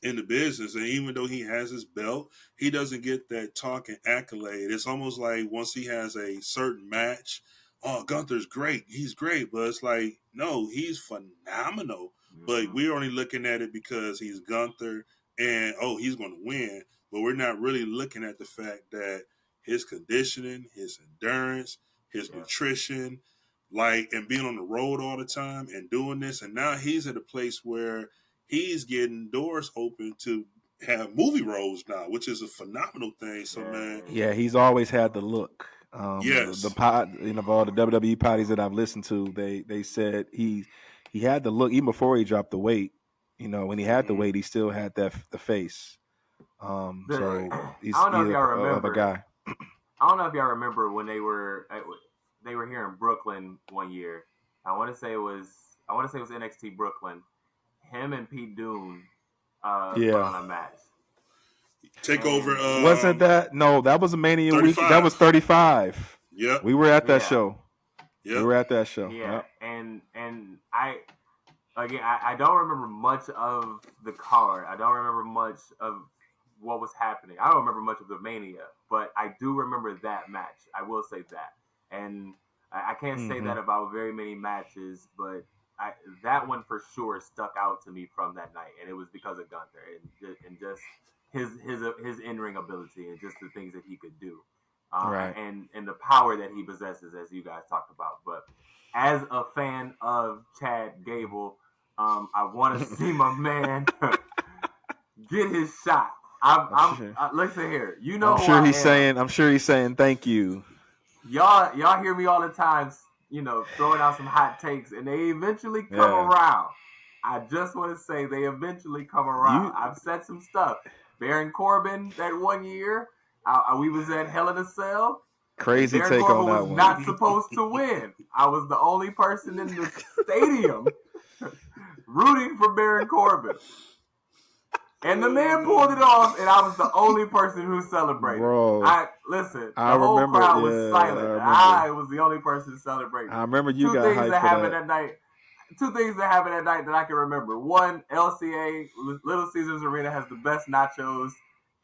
in the business. And even though he has his belt, he doesn't get that talk and accolade. It's almost like once he has a certain match, oh, Gunther's great. He's great. But it's like, no, he's phenomenal. But we're only looking at it because he's Gunther and, oh, he's going to win. But we're not really looking at the fact that his conditioning, his endurance, his nutrition, like, and being on the road all the time and doing this. And now he's at a place where he's getting doors open to have movie roles now, which is a phenomenal thing. So, man. Yeah, he's always had the look. Yes. The pod, of all the WWE potties that I've listened to, they said he had the look even before he dropped the weight. You know, when he had the weight, he still had the face. So he's I don't know if y'all remember. A guy. I don't know if y'all remember when they were here in Brooklyn one year. I want to say it was NXT Brooklyn. Him and Pete Dunne were on a match. Take over. Wasn't that? No, that was a Mania 35. Week. That was 35. Yeah, we were at that show. Yeah, we were at that show. Yeah, and I don't remember much of the card. I don't remember much of what was happening. I don't remember much of the Mania, but I do remember that match. I will say that, and I can't say that about very many matches, but that one for sure stuck out to me from that night, and it was because of Gunther and just his in-ring ability and just the things that he could do, and the power that he possesses, as you guys talked about. But as a fan of Chad Gable, I want to see my man get his shot. Listen here, you know. I'm sure he's saying thank you. Y'all hear me all the time, throwing out some hot takes, and they eventually come around. I just want to say they eventually come around. I've said some stuff. Baron Corbin that one year, we was at Hell in a Cell. Crazy Baron take Corbin on that was one. Not supposed to win. I was the only person in the stadium rooting for Baron Corbin. And the man pulled it off, and I was the only person who celebrated. Bro, the whole crowd was silent. I was the only person celebrating. I remember you got hyped for that. Two things that happened that night that I can remember. One, LCA, Little Caesars Arena, has the best nachos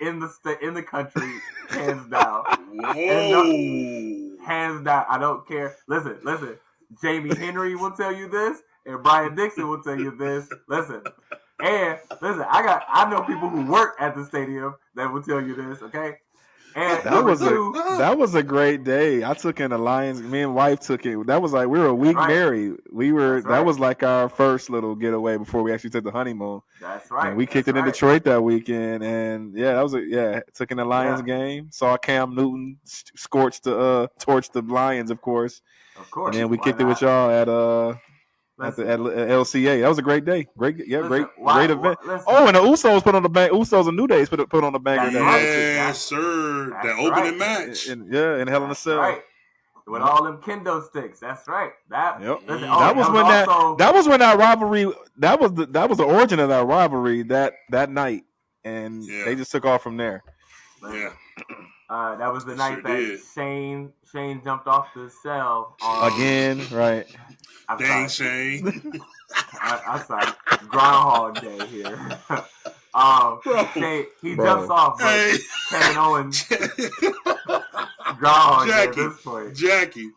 in the country, hands down. Whoa. Hands down. I don't care. Listen. Jamie Henry will tell you this, and Brian Dixon will tell you this. Listen, I know people who work at the stadium that will tell you this, okay? And that was a great day. I took in the Lions. Me and wife took it. That was like we were a week married. That was like our first little getaway before we actually took the honeymoon. That's right. And we kicked it in Detroit that weekend, and took in the Lions game. Saw Cam Newton torch the Lions, of course. And then we kicked it with y'all at LCA. That was a great day. Great event. And the Usos put on the bank. Usos and New Days put on the bank. Yes, sir. That opening match. In Hell in a Cell. Right. With all them kendo sticks. That's right. That was when that rivalry. That was the origin of that rivalry that night, and they just took off from there. Yeah. That was the night that Shane jumped off the cell again, right? Dang, Shane. I'm sorry. Groundhog Day here. He jumps off, but Kevin Owens. Groundhog Day at this point. Jackie,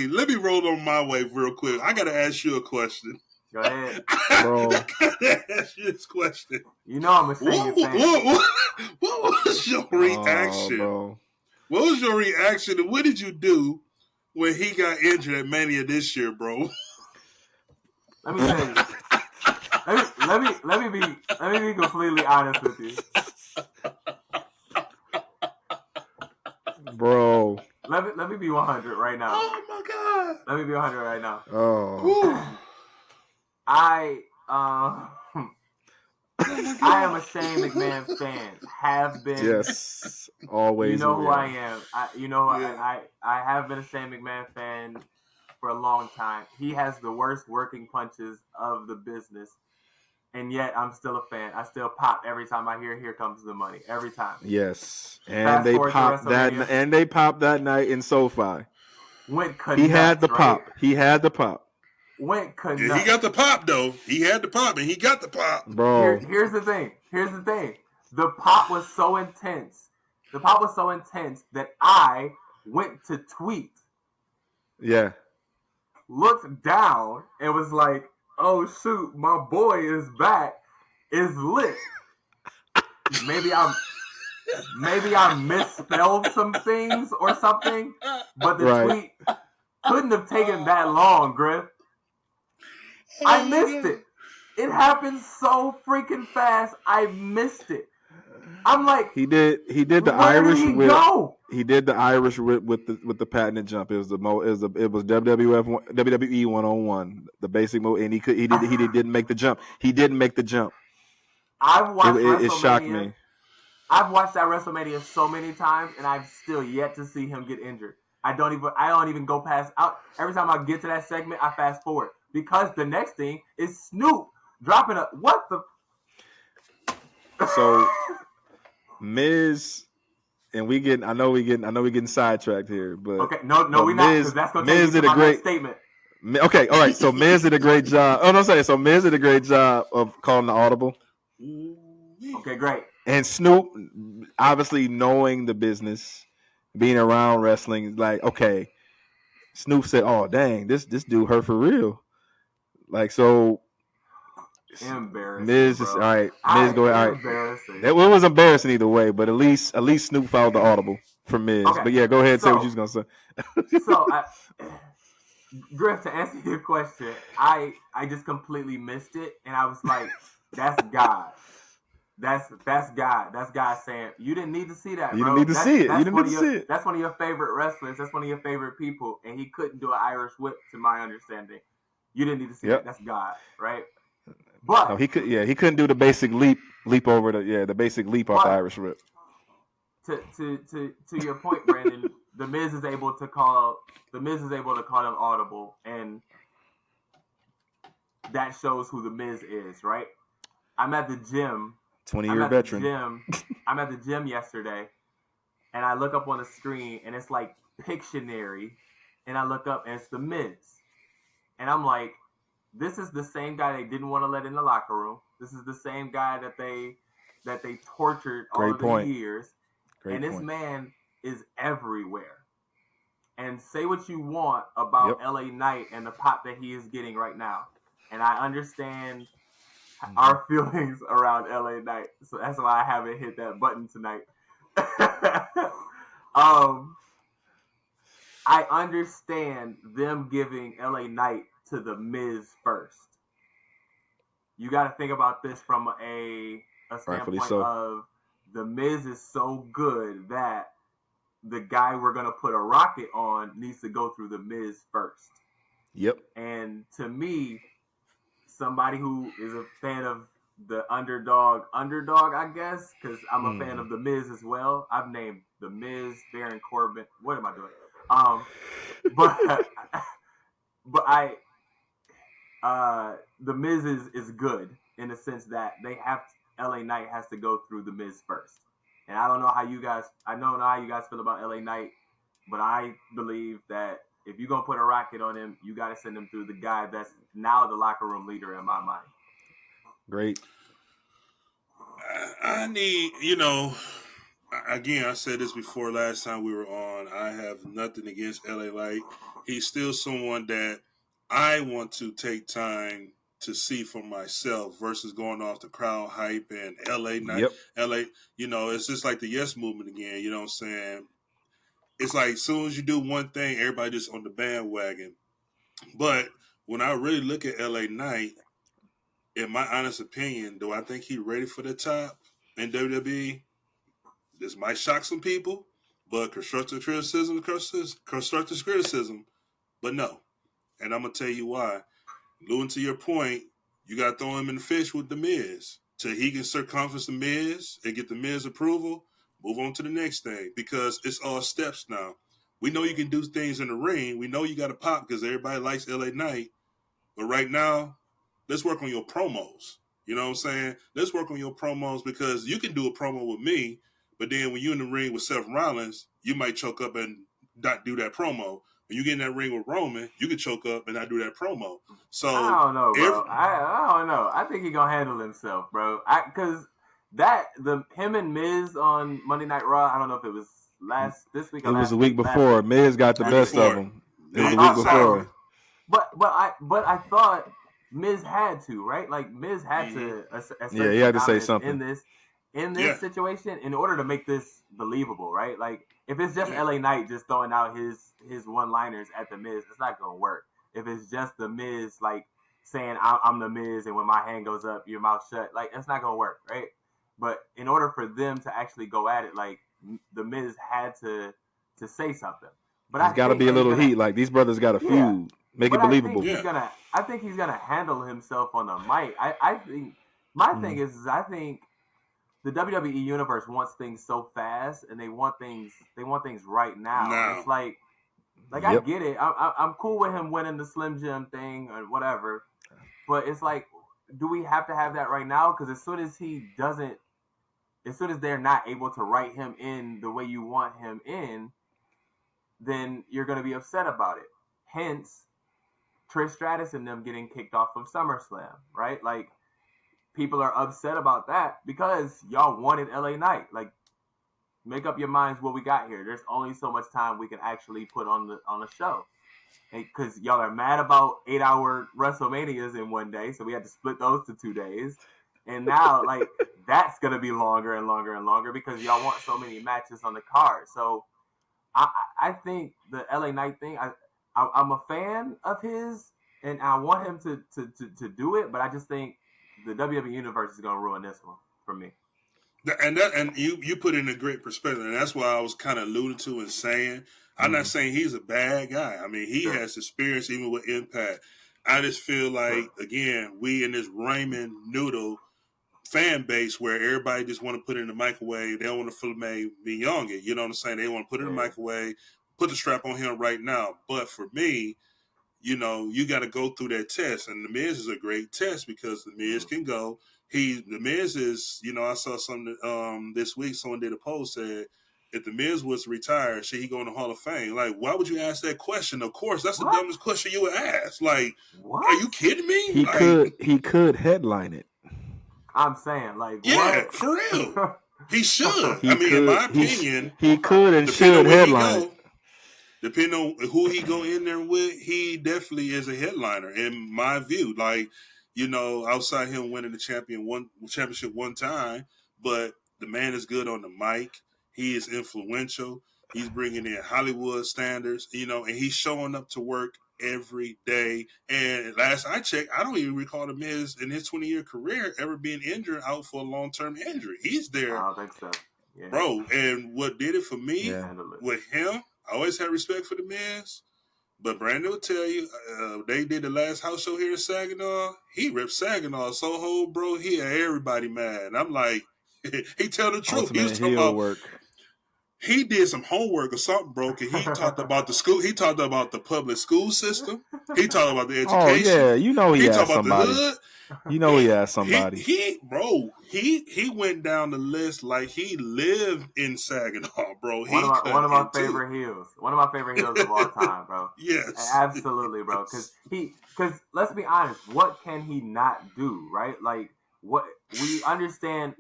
let me roll on my wave real quick. I gotta ask you a question. Go ahead, bro. I gotta ask you this question. You know I'm a fan. What was your reaction? Bro. What was your reaction, and what did you do when he got injured at Mania this year, bro? Let me tell you. Let me be completely honest with you, bro. Let me be 100 right now. Oh my god. Let me be 100 right now. Oh. I am a Shane McMahon fan. Have been. Yes. Always. You know who I am. I have been a Shane McMahon fan for a long time. He has the worst working punches of the business. And yet I'm still a fan. I still pop every time I hear "Here Comes the Money." Every time. Yes. And they popped that night in SoFi. He had the pop. Went nuts. Yeah, he got the pop though. He had the pop and he got the pop. Bro. Here's the thing. The pop was so intense. That I went to tweet. Yeah. Looked down and was like, "Oh shoot, my boy is back. Is lit." Maybe I misspelled some things or something, but the tweet couldn't have taken that long, Griff. I missed it. It happened so freaking fast. I missed it. I'm like, he did the Irish whip. He did the Irish whip with the patented jump. It was WWE 101, the basic move, and he didn't make the jump. He didn't make the jump. I've watched it shocked me. I've watched that WrestleMania so many times, and I've still yet to see him get injured. I don't even go past out. Every time I get to that segment, I fast forward because the next thing is Snoop dropping a what the. So, Miz, and I know we getting sidetracked here, but okay, no, we're not, because that's going to take me to my next statement. Okay, all right. So Miz did a great job. Oh no, so Miz did a great job of calling the audible. Okay, great. And Snoop, obviously knowing the business, being around wrestling, like, okay, Snoop said, "Oh dang, this dude hurt for real." Like, so. Embarrassing. Miz is all right. Miz, go ahead. Embarrassing. It was embarrassing either way, but at least Snoop followed the audible for Miz. Okay. But yeah, go ahead and say what you was gonna say. Griff, to answer your question, I just completely missed it, and I was like, "That's God. That's God. That's God saying you didn't need to see that. You didn't need to see it. You didn't need to see it. That's one of your favorite wrestlers. That's one of your favorite people, and he couldn't do an Irish whip, to my understanding. You didn't need to see it. That's God, right?" But no, he couldn't do the basic leap over the basic leap off the Irish whip. To your point, Brandon, the Miz is able to call him audible, and that shows who the Miz is, right? I'm at the gym 20-year veteran. I'm at the gym yesterday, and I look up on the screen, and it's like Pictionary, and I look up, and it's The Miz. And I'm like, this is the same guy they didn't want to let in the locker room. This is the same guy that they tortured all of the years. And this man is everywhere. And say what you want about LA Knight and the pop that he is getting right now. And I understand our feelings around LA Knight. So that's why I haven't hit that button tonight. I understand them giving LA Knight to the Miz first. You got to think about this from a standpoint of the Miz is so good that the guy we're going to put a rocket on needs to go through the Miz first. Yep. And to me, somebody who is a fan of the underdog, I guess, because I'm a fan of the Miz as well. I've named the Miz, Baron Corbin. What am I doing? The Miz is good in the sense that LA Knight has to go through the Miz first. And I don't know how you guys feel about LA Knight, but I believe that if you're going to put a rocket on him, you got to send him through the guy that's now the locker room leader in my mind. Great. I need, again, I said this before last time we were on. I have nothing against LA Knight. He's still someone that I want to take time to see for myself versus going off the crowd hype and LA Knight. Yep. LA, it's just like the yes movement again. You know what I'm saying? It's like as soon as you do one thing, everybody just on the bandwagon. But when I really look at LA Knight, in my honest opinion, do I think he's ready for the top in WWE? This might shock some people, but constructive criticism, but no. And I'm going to tell you why. Alluding to your point, you got to throw him in the fish with The Miz till he can circumference The Miz and get The Miz approval, move on to the next thing because it's all steps now. We know you can do things in the ring. We know you got to pop because everybody likes LA Knight. But right now, let's work on your promos. You know what I'm saying? Let's work on your promos because you can do a promo with me, but then when you're in the ring with Seth Rollins, you might choke up and not do that promo. When you get in that ring with Roman, you can choke up and not do that promo. So I don't know, bro. I don't know. I think he's gonna handle himself, bro. Because him and Miz on Monday Night Raw. I don't know if it was this week. Or it was the week before. Miz got the best of him. It was the week before. But I thought Miz had to, right? Like Miz had to. Yeah, he had to say something in this situation in order to make this believable, right? Like if it's just LA Knight just throwing out his one-liners at the Miz, it's not gonna work. If it's just the Miz like saying I'm the Miz and when my hand goes up, your mouth shut, like it's not gonna work, right? But in order for them to actually go at it, like the Miz had to say something. But it's got to be a little heat. Like these brothers got a feud. Make it believable. I think he's gonna handle himself on the mic. I think my thing is I think the WWE universe wants things so fast, and they want things right now. It's like I get it. I'm cool with him winning the Slim Jim thing or whatever, but it's like, do we have to have that right now? Because as soon as they're not able to write him in the way you want him in, then you're gonna be upset about it. Hence, Trish Stratus and them getting kicked off of SummerSlam, right? Like, people are upset about that because y'all wanted LA Knight. Like, make up your minds what we got here. There's only so much time we can actually put on the show. Because y'all are mad about 8-hour WrestleManias in one day, so we had to split those to 2 days. And now, like, that's going to be longer and longer and longer because y'all want so many matches on the card. So, I think the LA Knight thing, I'm a fan of his, and I want him to do it, but I just think the WWE Universe is going to ruin this one for me. And you put in a great perspective, and that's why I was kind of alluding to and saying, I'm not saying he's a bad guy. I mean, he has experience even with Impact. I just feel like, again, we in this ramen noodle fan base where everybody just want to put it in the microwave. They don't want to filet mignon it. You know what I'm saying? They want to put it in the microwave, put the strap on him right now. But for me, you got to go through that test, and the Miz is a great test because the Miz can go. The Miz is, I saw something this week. Someone did a post said, if the Miz was retired, should he go in the Hall of Fame? Like, why would you ask that question? Of course, that's the dumbest question you would ask. Like, are you kidding me? He could headline it. I'm saying, like, yeah, what? for real. He should. In my opinion, he could and should headline it. Depending on who he go in there with, he definitely is a headliner in my view. Like, outside him winning the championship one time, but the man is good on the mic. He is influential. He's bringing in Hollywood standards, and he's showing up to work every day. And last I checked, I don't even recall the Miz in his 20-year career ever being injured out for a long-term injury. He's there. I don't think so. Yeah. Bro, and what did it for me with him, I always had respect for the Miz, but Brandon will tell you, they did the last house show here in Saginaw. He ripped Saginaw so whole, bro. He had everybody mad. And I'm like, he tell the truth. He was talking about work. He did some homework or something, bro. He talked about the school. He talked about the public school system. He talked about the education. Oh yeah, he talked about the hood. He asked somebody. He went down the list like he lived in Saginaw, bro. One of my favorite heels. One of my favorite heels of all time, bro. Yes, absolutely, bro. Because let's be honest, what can he not do, right? Like, what we understand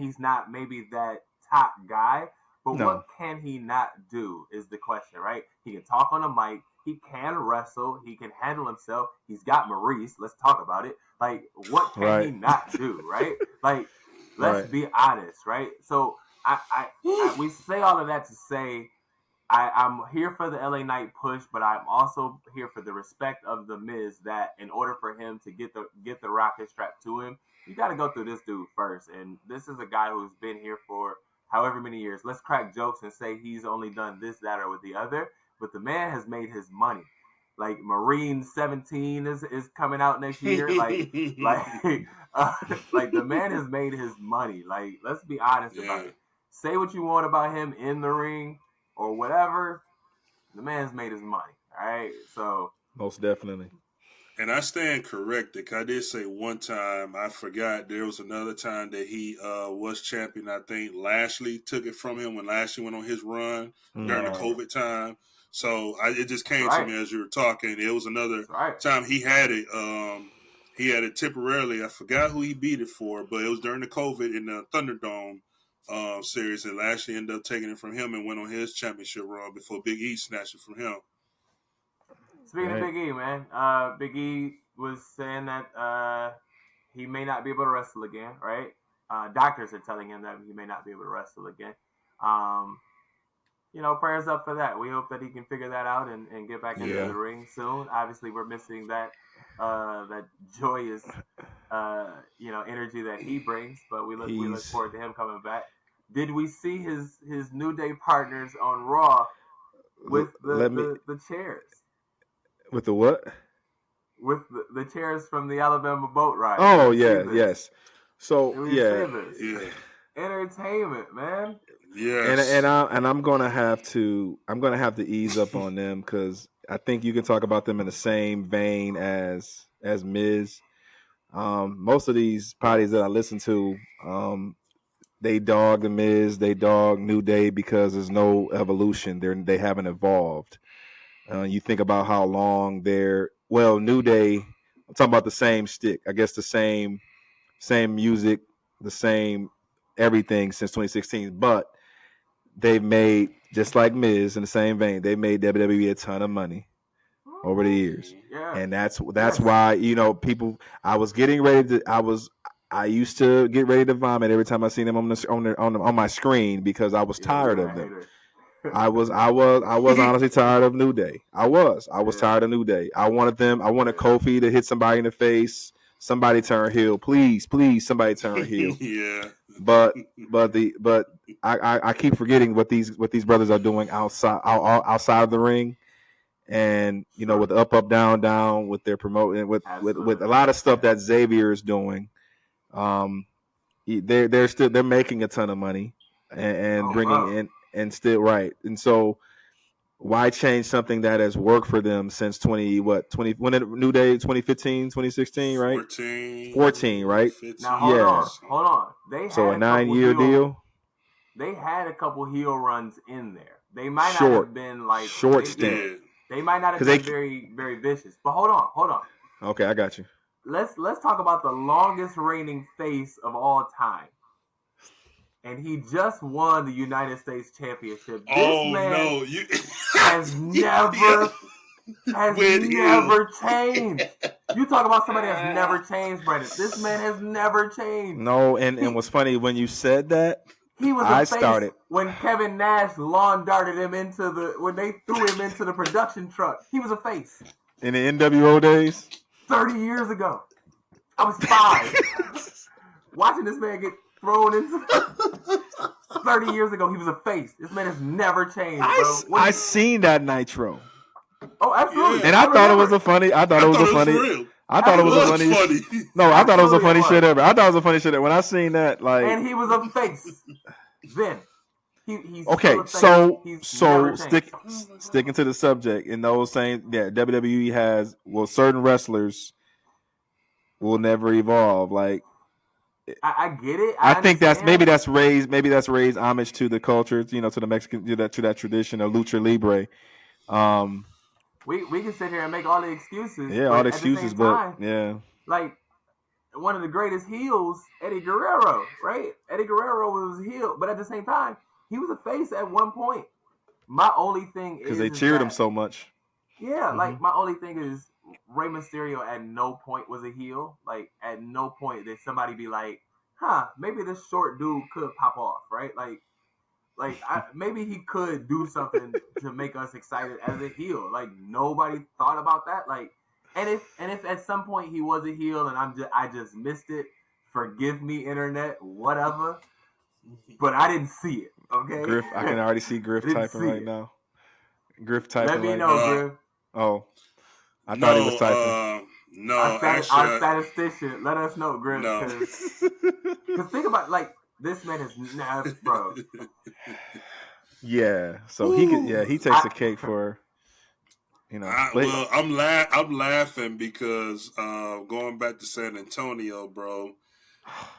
he's not maybe that top guy, but what can he not do is the question, right? He can talk on a mic. He can wrestle. He can handle himself. He's got Maurice. Let's talk about it. Like, what can he not do, right? Like, let's be honest, right? So we say all of that to say I'm here for the LA Knight push, but I'm also here for the respect of the Miz. That in order for him to get the rocket strapped to him, you got to go through this dude first. And this is a guy who's been here for however many years. Let's crack jokes and say he's only done this, that, or with the other. But the man has made his money. Like, Marine 17 is coming out next year. Like the man has made his money. Like, let's be honest about it. Say what you want about him in the ring or whatever. The man's made his money. All right. So most definitely. And I stand corrected. I did say one time, I forgot, there was another time that he was champion. I think Lashley took it from him when Lashley went on his run during the COVID time. So it just came to me as you were talking. It was another time he had it. He had it temporarily. I forgot who he beat it for, but it was during the COVID in the Thunderdome series. And Lashley ended up taking it from him and went on his championship run before Big E snatched it from him. Speaking of Big E, man, Big E was saying that he may not be able to wrestle again, right? Doctors are telling him that he may not be able to wrestle again. Prayers up for that. We hope that he can figure that out and get back into the ring soon. Obviously, we're missing that joyous, energy that he brings, but we look forward to him coming back. Did we see his New Day partners on Raw with the chairs? With the what? With the chairs from the Alabama boat ride. Oh yeah, yes. So yeah, entertainment, man. Yes. And I'm gonna have to ease up on them because I think you can talk about them in the same vein as Miz. Most of these parties that I listen to, they dog the Miz, they dog New Day because there's no evolution. They haven't evolved. You think about how long New Day. I'm talking about the same stick. I guess the same music, the same everything since 2016. But they've made, just like Miz in the same vein, they made WWE a ton of money over the years, and that's why people. I used to get ready to vomit every time I seen them on my screen because I was tired of them. I was honestly tired of New Day. I was tired of New Day. I wanted Kofi to hit somebody in the face. Somebody turn heel, please, somebody turn heel. Yeah. But I keep forgetting what these brothers are doing outside of the ring, and with up, down, down, with their promoting, with a lot of stuff that Xavier is doing. They're making a ton of money and bringing in. And still right. And so why change something that has worked for them since 20 when did New Day 2015, 2016, right? 14, right? 15. Now hold on. They So had a 9-year deal. They had a couple heel runs in there. They might not have been like short stint. They might not have been very, very vicious. But hold on. Okay, I got you. Let's talk about the longest reigning face of all time. And he just won the United States Championship. This man has never changed. You talk about somebody that's never changed, Brandon. This man has never changed. No, and what's funny when you said that, he was a face when Kevin Nash lawn darted him when they threw him into the production truck. He was a face. In the NWO days? 30 years ago. I was 5. Watching this man get thrown into 30 years ago, he was a face. This man has never changed, bro. I seen that Nitro. Oh, absolutely. And I thought it was a funny. I thought it was funny. I thought it was a funny. No, I thought it was a funny shit ever. I thought it was a funny shit ever. When I seen that, like, and he was a face. Then he's okay. So sticking to the subject in those saying, WWE has certain wrestlers will never evolve. Like, I get it. I think that's raised homage to the culture, to the Mexican, to that tradition of lucha libre. We can sit here and make all the excuses. Yeah, all the excuses, but yeah. Like, one of the greatest heels, Eddie Guerrero, right? Eddie Guerrero was a heel, but at the same time, he was a face at one point. My only thing is because they cheered him so much. Yeah, like my only thing is Rey Mysterio at no point was a heel. Like, at no point did somebody be like, maybe this short dude could pop off, right? Maybe he could do something to make us excited as a heel. Like, nobody thought about that. Like, and if at some point he was a heel and I just missed it, forgive me, internet, whatever. But I didn't see it. Okay, Griff, I can already see Griff typing right now. Griff typing. Let me know, Griff. Oh, I thought he was typing. No, our statistician, let us know, Griff. Because think about, like, this man is never, bro. Yeah, so he takes the cake for, I'm laughing because going back to San Antonio, bro.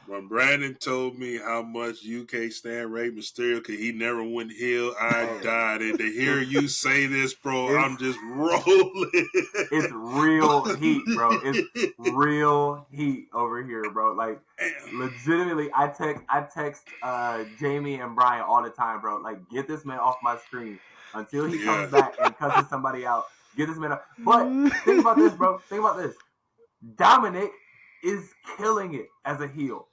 When Brandon told me how much you can't stand Rey Mysterio because he never went heel, I died. And to hear you say this, bro, I'm just rolling. It's real heat, bro. It's real heat over here, bro. Like, legitimately, I text Jamie and Brian all the time, bro. Like, get this man off my screen until he comes back and cusses somebody out. Get this man off. But think about this, bro. Think about this. Dominic is killing it as a heel.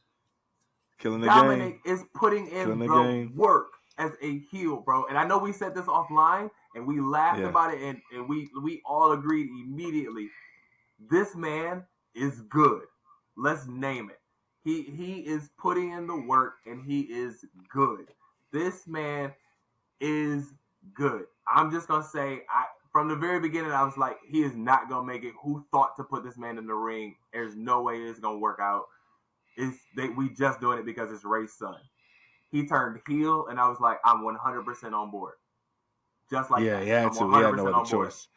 Dominic is putting in the work as a heel, bro. And I know we said this offline and we laughed about it and we all agreed immediately. This man is good. Let's name it. He is putting in the work and he is good. This man is good. I'm just gonna say, from the very beginning, I was like, he is not going to make it. Who thought to put this man in the ring? There's no way it's going to work out. We just doing it because it's Rey's son. He turned heel, and I was like, I'm 100% on board. Just like that. He had to. He had no other choice.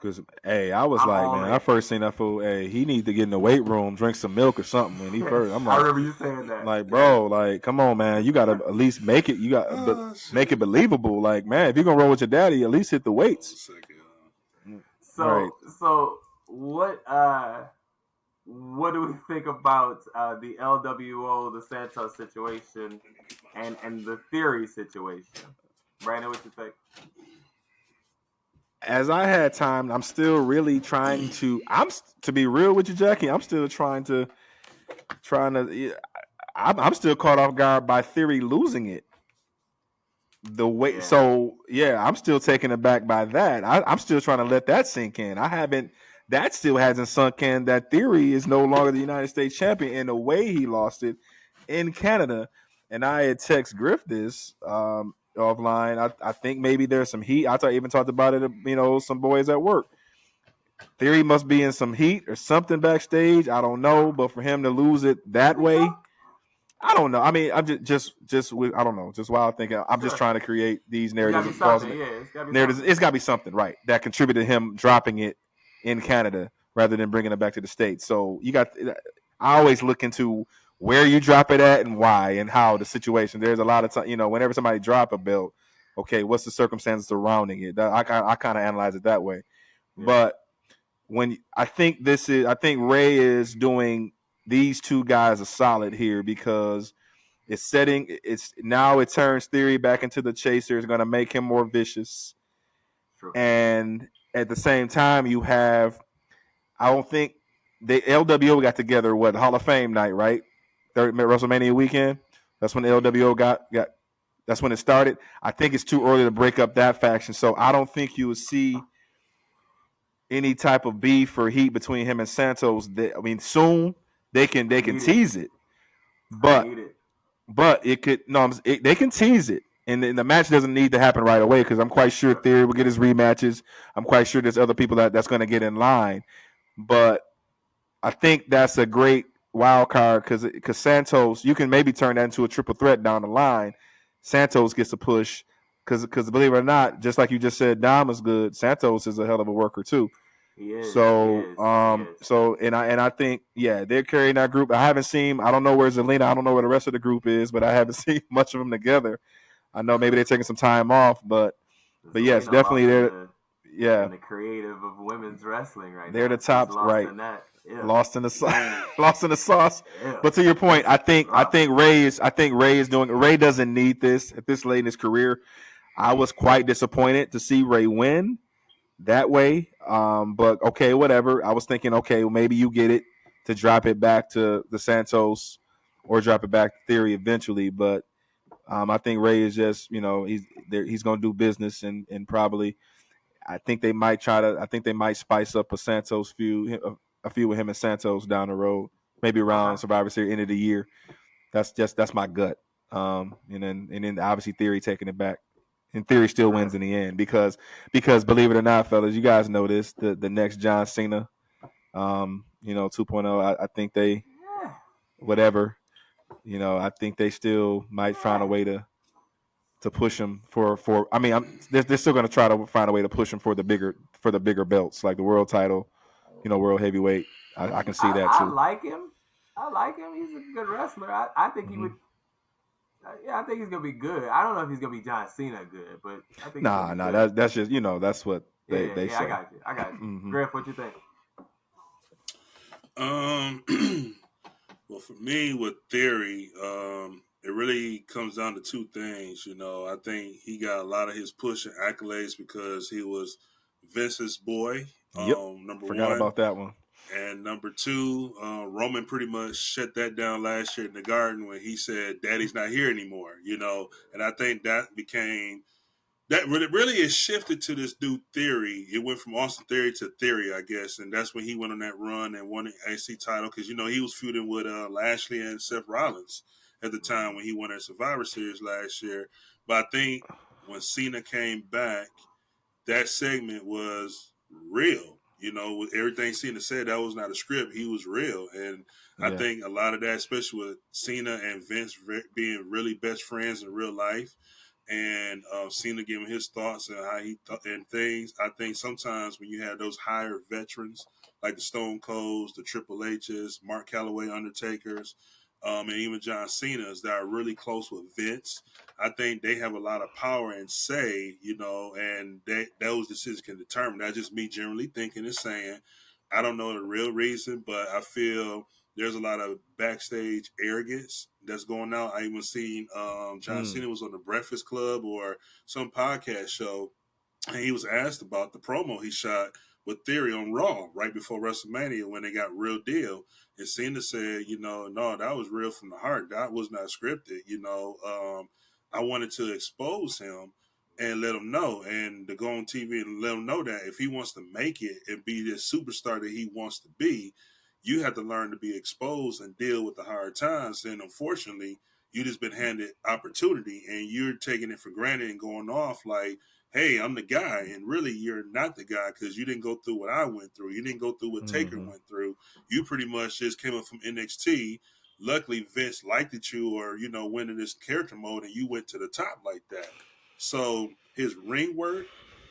Because, I was man, I first seen that fool, he needs to get in the weight room, drink some milk or something. When he first, I'm like, I remember you saying that. Like, bro, like, come on, man, you got to at least make it. You got make it believable. Like, man, if you're going to roll with your daddy, at least hit the weights. So what do we think about the LWO, the Santos situation, and the Theory situation? Brandon, what you think? As I had time, I'm still really trying to. To be real with you, Jackie. I'm still trying to. I'm still caught off guard by Theory losing it. The way, I'm still taken aback by that. I'm still trying to let that sink in. That still hasn't sunk in. That Theory is no longer the United States champion in the way he lost it in Canada. And I had text Griff this offline. I think maybe there's some heat. I even talked about it, some boys at work. Theory must be in some heat or something backstage. I don't know. But for him to lose it that way, I don't know. I mean, I'm just I don't know. Just wild thinking. I'm just trying to create these narratives and false narratives. It's got to be something, right? That contributed to him dropping it in Canada rather than bringing it back to the States. So you got. I always look into where you drop it at and why and how the situation. There's a lot of time. Whenever somebody drop a belt, okay, what's the circumstances surrounding it? I kind of analyze it that way. Yeah. But I think Rey is doing these two guys a solid here because it turns Theory back into the chaser. It's going to make him more vicious. True. And at the same time, you have, I don't think the LWO got together, Hall of Fame night, right? WrestleMania weekend. That's when the LWO got. That's when it started. I think it's too early to break up that faction. So I don't think you will see any type of beef or heat between him and Santos. Soon they can tease it, but it could they can tease it, and the match doesn't need to happen right away because I'm quite sure Theory will get his rematches. I'm quite sure there's other people that's going to get in line, but I think that's a great wild card because Santos, you can maybe turn that into a triple threat down the line. Santos gets a push because believe it or not, just like you just said, Dom is good. Santos is a hell of a worker too. He is. So I think they're carrying that group. I don't know where Zelina. I don't know where the rest of the group is, but I haven't seen much of them together. I know maybe they're taking some time off, but yes, definitely they're the creative of women's wrestling right they're now. The top, right? Lost in the sauce. Yeah. But to your point, I think Rey is doing. Rey doesn't need this at this late in his career. I was quite disappointed to see Rey win that way. But okay, whatever. I was thinking, okay, well, maybe you get it to drop it back to the Santos or drop it back to Theory eventually. But I think Rey is just, he's going to do business and probably. I think they might spice up a Santos feud, a feud with him and Santos down the road, maybe around Survivor Series end of the year. That's my gut. And then obviously Theory taking it back. And Theory still wins in the end because believe it or not, fellas, you guys know this. The next John Cena, 2.0. I think they, whatever, I think they still might find a way to push him for. I mean, they're still going to try to find a way to push him for the bigger belts, like the world title, world heavyweight. I can see that too. I like him. He's a good wrestler. I think he would. I think he's gonna be good. I don't know if he's gonna be John Cena good, but I think that's just that's what they say. I got you. Mm-hmm. Griff, what you think? Well, for me with Theory, it really comes down to two things. I think he got a lot of his push and accolades because he was Vince's boy. Yep. Forgot about that one. And number two, Roman pretty much shut that down last year in the Garden when he said, "Daddy's not here anymore." And I think that became that really is shifted to this new Theory. It went from Austin Theory to Theory, I guess, and that's when he went on that run and won the AC title because he was feuding with Lashley and Seth Rollins at the time when he won that Survivor Series last year. But I think when Cena came back, that segment was real. With everything Cena said, that was not a script. He was real. And I think a lot of that, especially with Cena and Vince being really best friends in real life, and Cena giving his thoughts and how he and things. I think sometimes when you have those higher veterans like the Stone Colds, the Triple H's, Mark Calloway, Undertakers, and even John Cena's that are really close with Vince, I think they have a lot of power and say, and those decisions can determine. That's just me generally thinking and saying. I don't know the real reason, but I feel there's a lot of backstage arrogance that's going out. I even seen John Cena was on the Breakfast Club or some podcast show, and he was asked about the promo he shot with Theory on Raw right before WrestleMania when they got Real Deal. And Cena said, no, that was real from the heart. That was not scripted. I wanted to expose him and let him know and to go on TV and let him know that if he wants to make it and be this superstar that he wants to be, you have to learn to be exposed and deal with the hard times. And unfortunately, you just been handed opportunity and you're taking it for granted and going off like, hey, I'm the guy. And really, you're not the guy because you didn't go through what I went through. You didn't go through what Taker went through. You pretty much just came up from NXT, luckily Vince liked you, or went in this character mode, and you went to the top like that. So his ring work,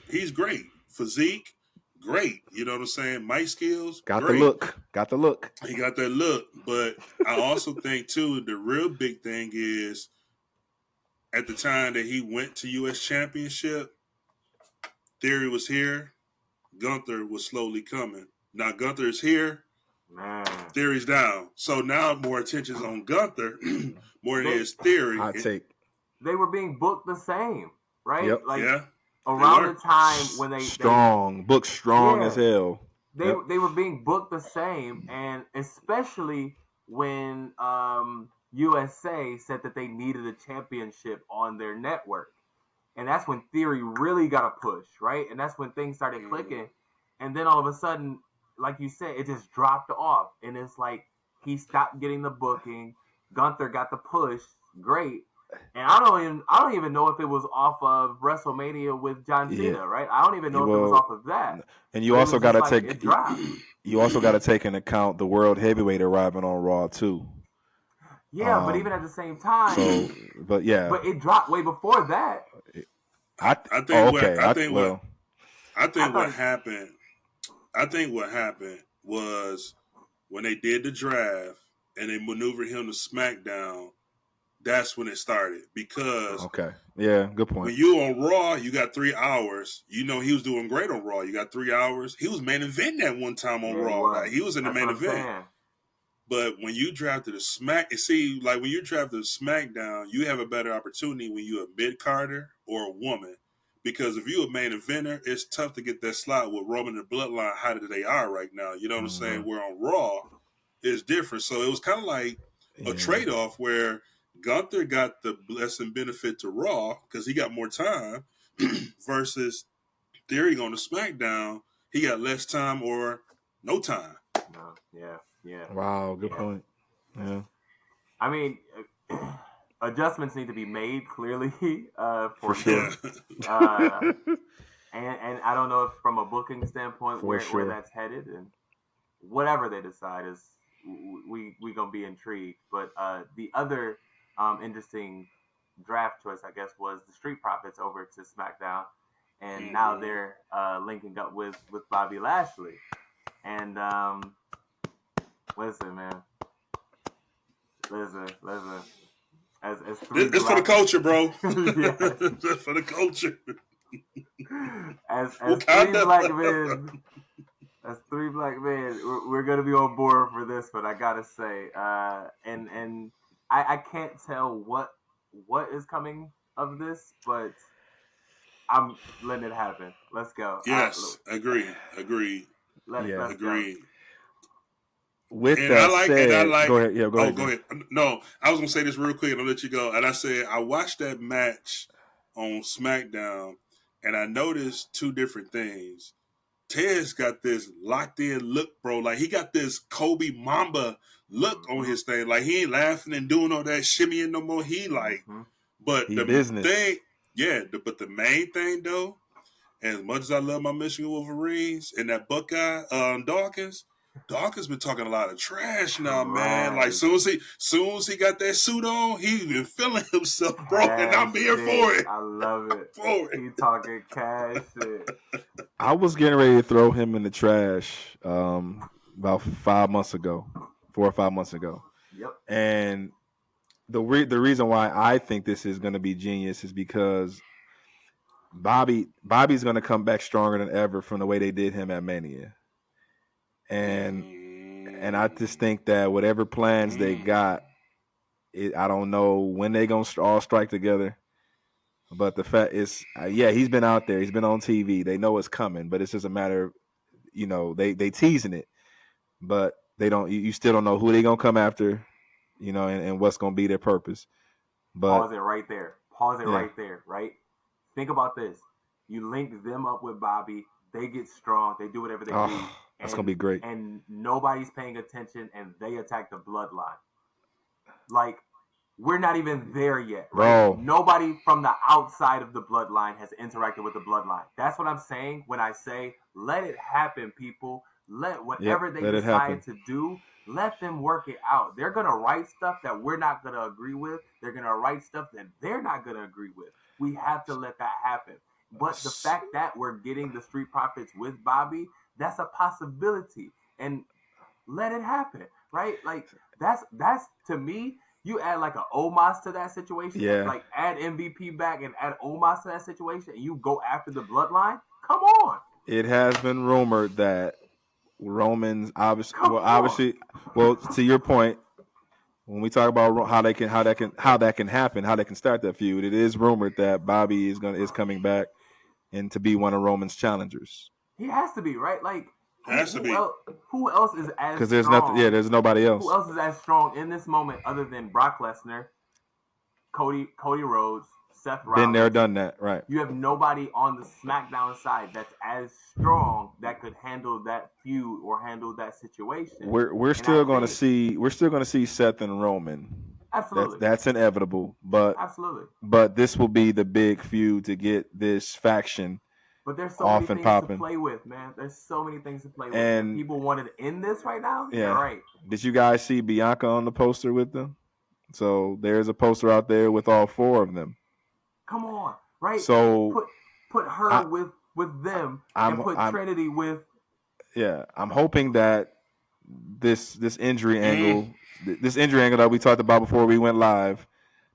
he's great. Physique, great. You know what I'm saying? Mic skills, Got the great. look. Got the look. He got that look. But I also think too, the real big thing is at the time that he went to U.S. Championship, Theory was here. Gunther was slowly coming. Now Gunther is here. Man. Theory's down. So now more attention's on Gunther more than his Theory. I take. They were being booked the same, right? Yep. Like yeah. around the time when booked strong as hell. They were being booked the same, and especially when USA said that they needed a championship on their network. And that's when Theory really got a push, right? And that's when things started clicking. And then all of a sudden, like you said, it just dropped off. And it's like he stopped getting the booking. Gunther got the push. Great. And I don't even know if it was off of WrestleMania with John Cena, right? I don't even know if it was off of that. And you also got to take into account the World Heavyweight arriving on Raw too. Yeah, but even at the same time, but it dropped way before that. I think what happened was when they did the draft and they maneuvered him to SmackDown. That's when it started because good point. When you on Raw, you got 3 hours. He was doing great on Raw. You got 3 hours. He was main event that one time on Raw. Like, he was in the main event. But when you drafted when you drafted a SmackDown, you have a better opportunity when you're a mid-carder or a woman. Because if you're a main eventer, it's tough to get that slot with Roman and Bloodline how they are right now. You know what I'm saying? Where on Raw, it's different. So it was kind of like a trade-off where Gunther got the blessing benefit to Raw because he got more time versus Theory going to SmackDown. He got less time or no time. No, yeah. Wow, good point. Yeah. I mean, adjustments need to be made clearly for sure. And I don't know if from a booking standpoint where that's headed, and whatever they decide is we gonna be intrigued. But the other interesting draft choice, I guess, was the Street Profits over to SmackDown, and now they're linking up with Bobby Lashley. And listen, man, listen. It's for the culture, bro. It's for the culture. As three black men, we're gonna be on board for this one. I gotta say, and I can't tell what is coming of this, but I'm letting it happen. Let's go. Yes, agree. Let's agree. Go. With that said, go ahead. Yeah, go ahead. Go ahead. No, I was gonna say this real quick and I'll let you go. And I said I watched that match on SmackDown and I noticed two different things. Ted's got this locked in look, bro. Like he got this Kobe Mamba look on his thing. Like he ain't laughing and doing all that shimmying no more. He like, but the business thing, but the main thing though, as much as I love my Michigan Wolverines and that Buckeye Dawkins been talking a lot of trash now, man. Like soon as he got that suit on, he been feeling himself, bro. And I'm here for it. I love it. He talking cash shit. I was getting ready to throw him in the trash about 4 or 5 months ago. Yep. And the reason why I think this is going to be genius is because Bobby's going to come back stronger than ever from the way they did him at Mania. And I just think that whatever plans they got, I don't know when they're going to all strike together. But the fact is, he's been out there. He's been on TV. They know it's coming, but it's just a matter of, they teasing it. But they don't. You still don't know who they're going to come after, and what's going to be their purpose. But Pause it right there. Right there, right? Think about this. You link them up with Bobby. They get strong. They do whatever they do. That's going to be great. And nobody's paying attention, and they attack the Bloodline. Like, we're not even there yet, right? Bro. Nobody from the outside of the Bloodline has interacted with the Bloodline. That's what I'm saying when I say, let it happen, people. Let whatever they decide to do, let them work it out. They're going to write stuff that we're not going to agree with. They're going to write stuff that they're not going to agree with. We have to let that happen. But the fact that we're getting the Street Profits with Bobby, that's a possibility. And let it happen, right? Like, that's to me, you add like an Omos to that situation. Yeah. Like, add MVP back and add Omos to that situation, and you go after the Bloodline. Come on. It has been rumored that Roman's obviously, to your point, when we talk about how that can happen, how they can start that feud, it is rumored that Bobby is coming back and to be one of Roman's challengers. He has to be, right? Like, has to be. Who else is as because there's strong? there's nobody else. Who else is as strong in this moment other than Brock Lesnar, Cody Rhodes, Seth Rollins? Been there, done that, right? You have nobody on the SmackDown side that's as strong that could handle that feud or handle that situation. We're still going to see Seth and Roman. Absolutely, that's inevitable. But absolutely, but this will be the big feud to get this faction. But there's so many things to play with, man. There's so many things to play with. And people wanted to end this right now. Yeah, right. Did you guys see Bianca on the poster with them? So there's a poster out there with all four of them. Come on, right? So put her with them and put Trinity with. Yeah, I'm hoping that this injury angle, that we talked about before we went live,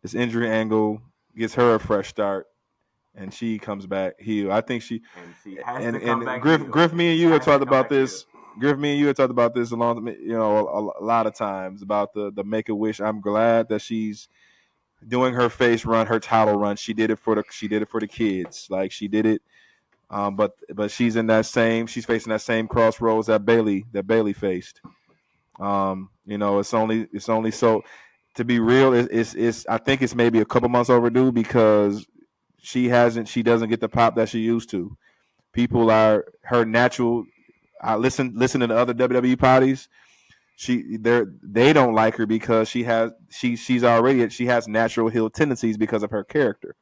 this injury angle gets her a fresh start. And she comes back heel. I think she has to come back. Griff, me and you had talked about this. Griff, me and you had talked about this a lot of times about the Make a Wish. I'm glad that she's doing her face run, her title run. She did it for the kids. Like, she did it. But she's facing that same crossroads that Bayley faced. It's only so, to be real, it's I think it's maybe a couple months overdue because she doesn't get the pop that she used to. People are her natural. I listening to other WWE parties. They don't like her because she has natural heel tendencies because of her character.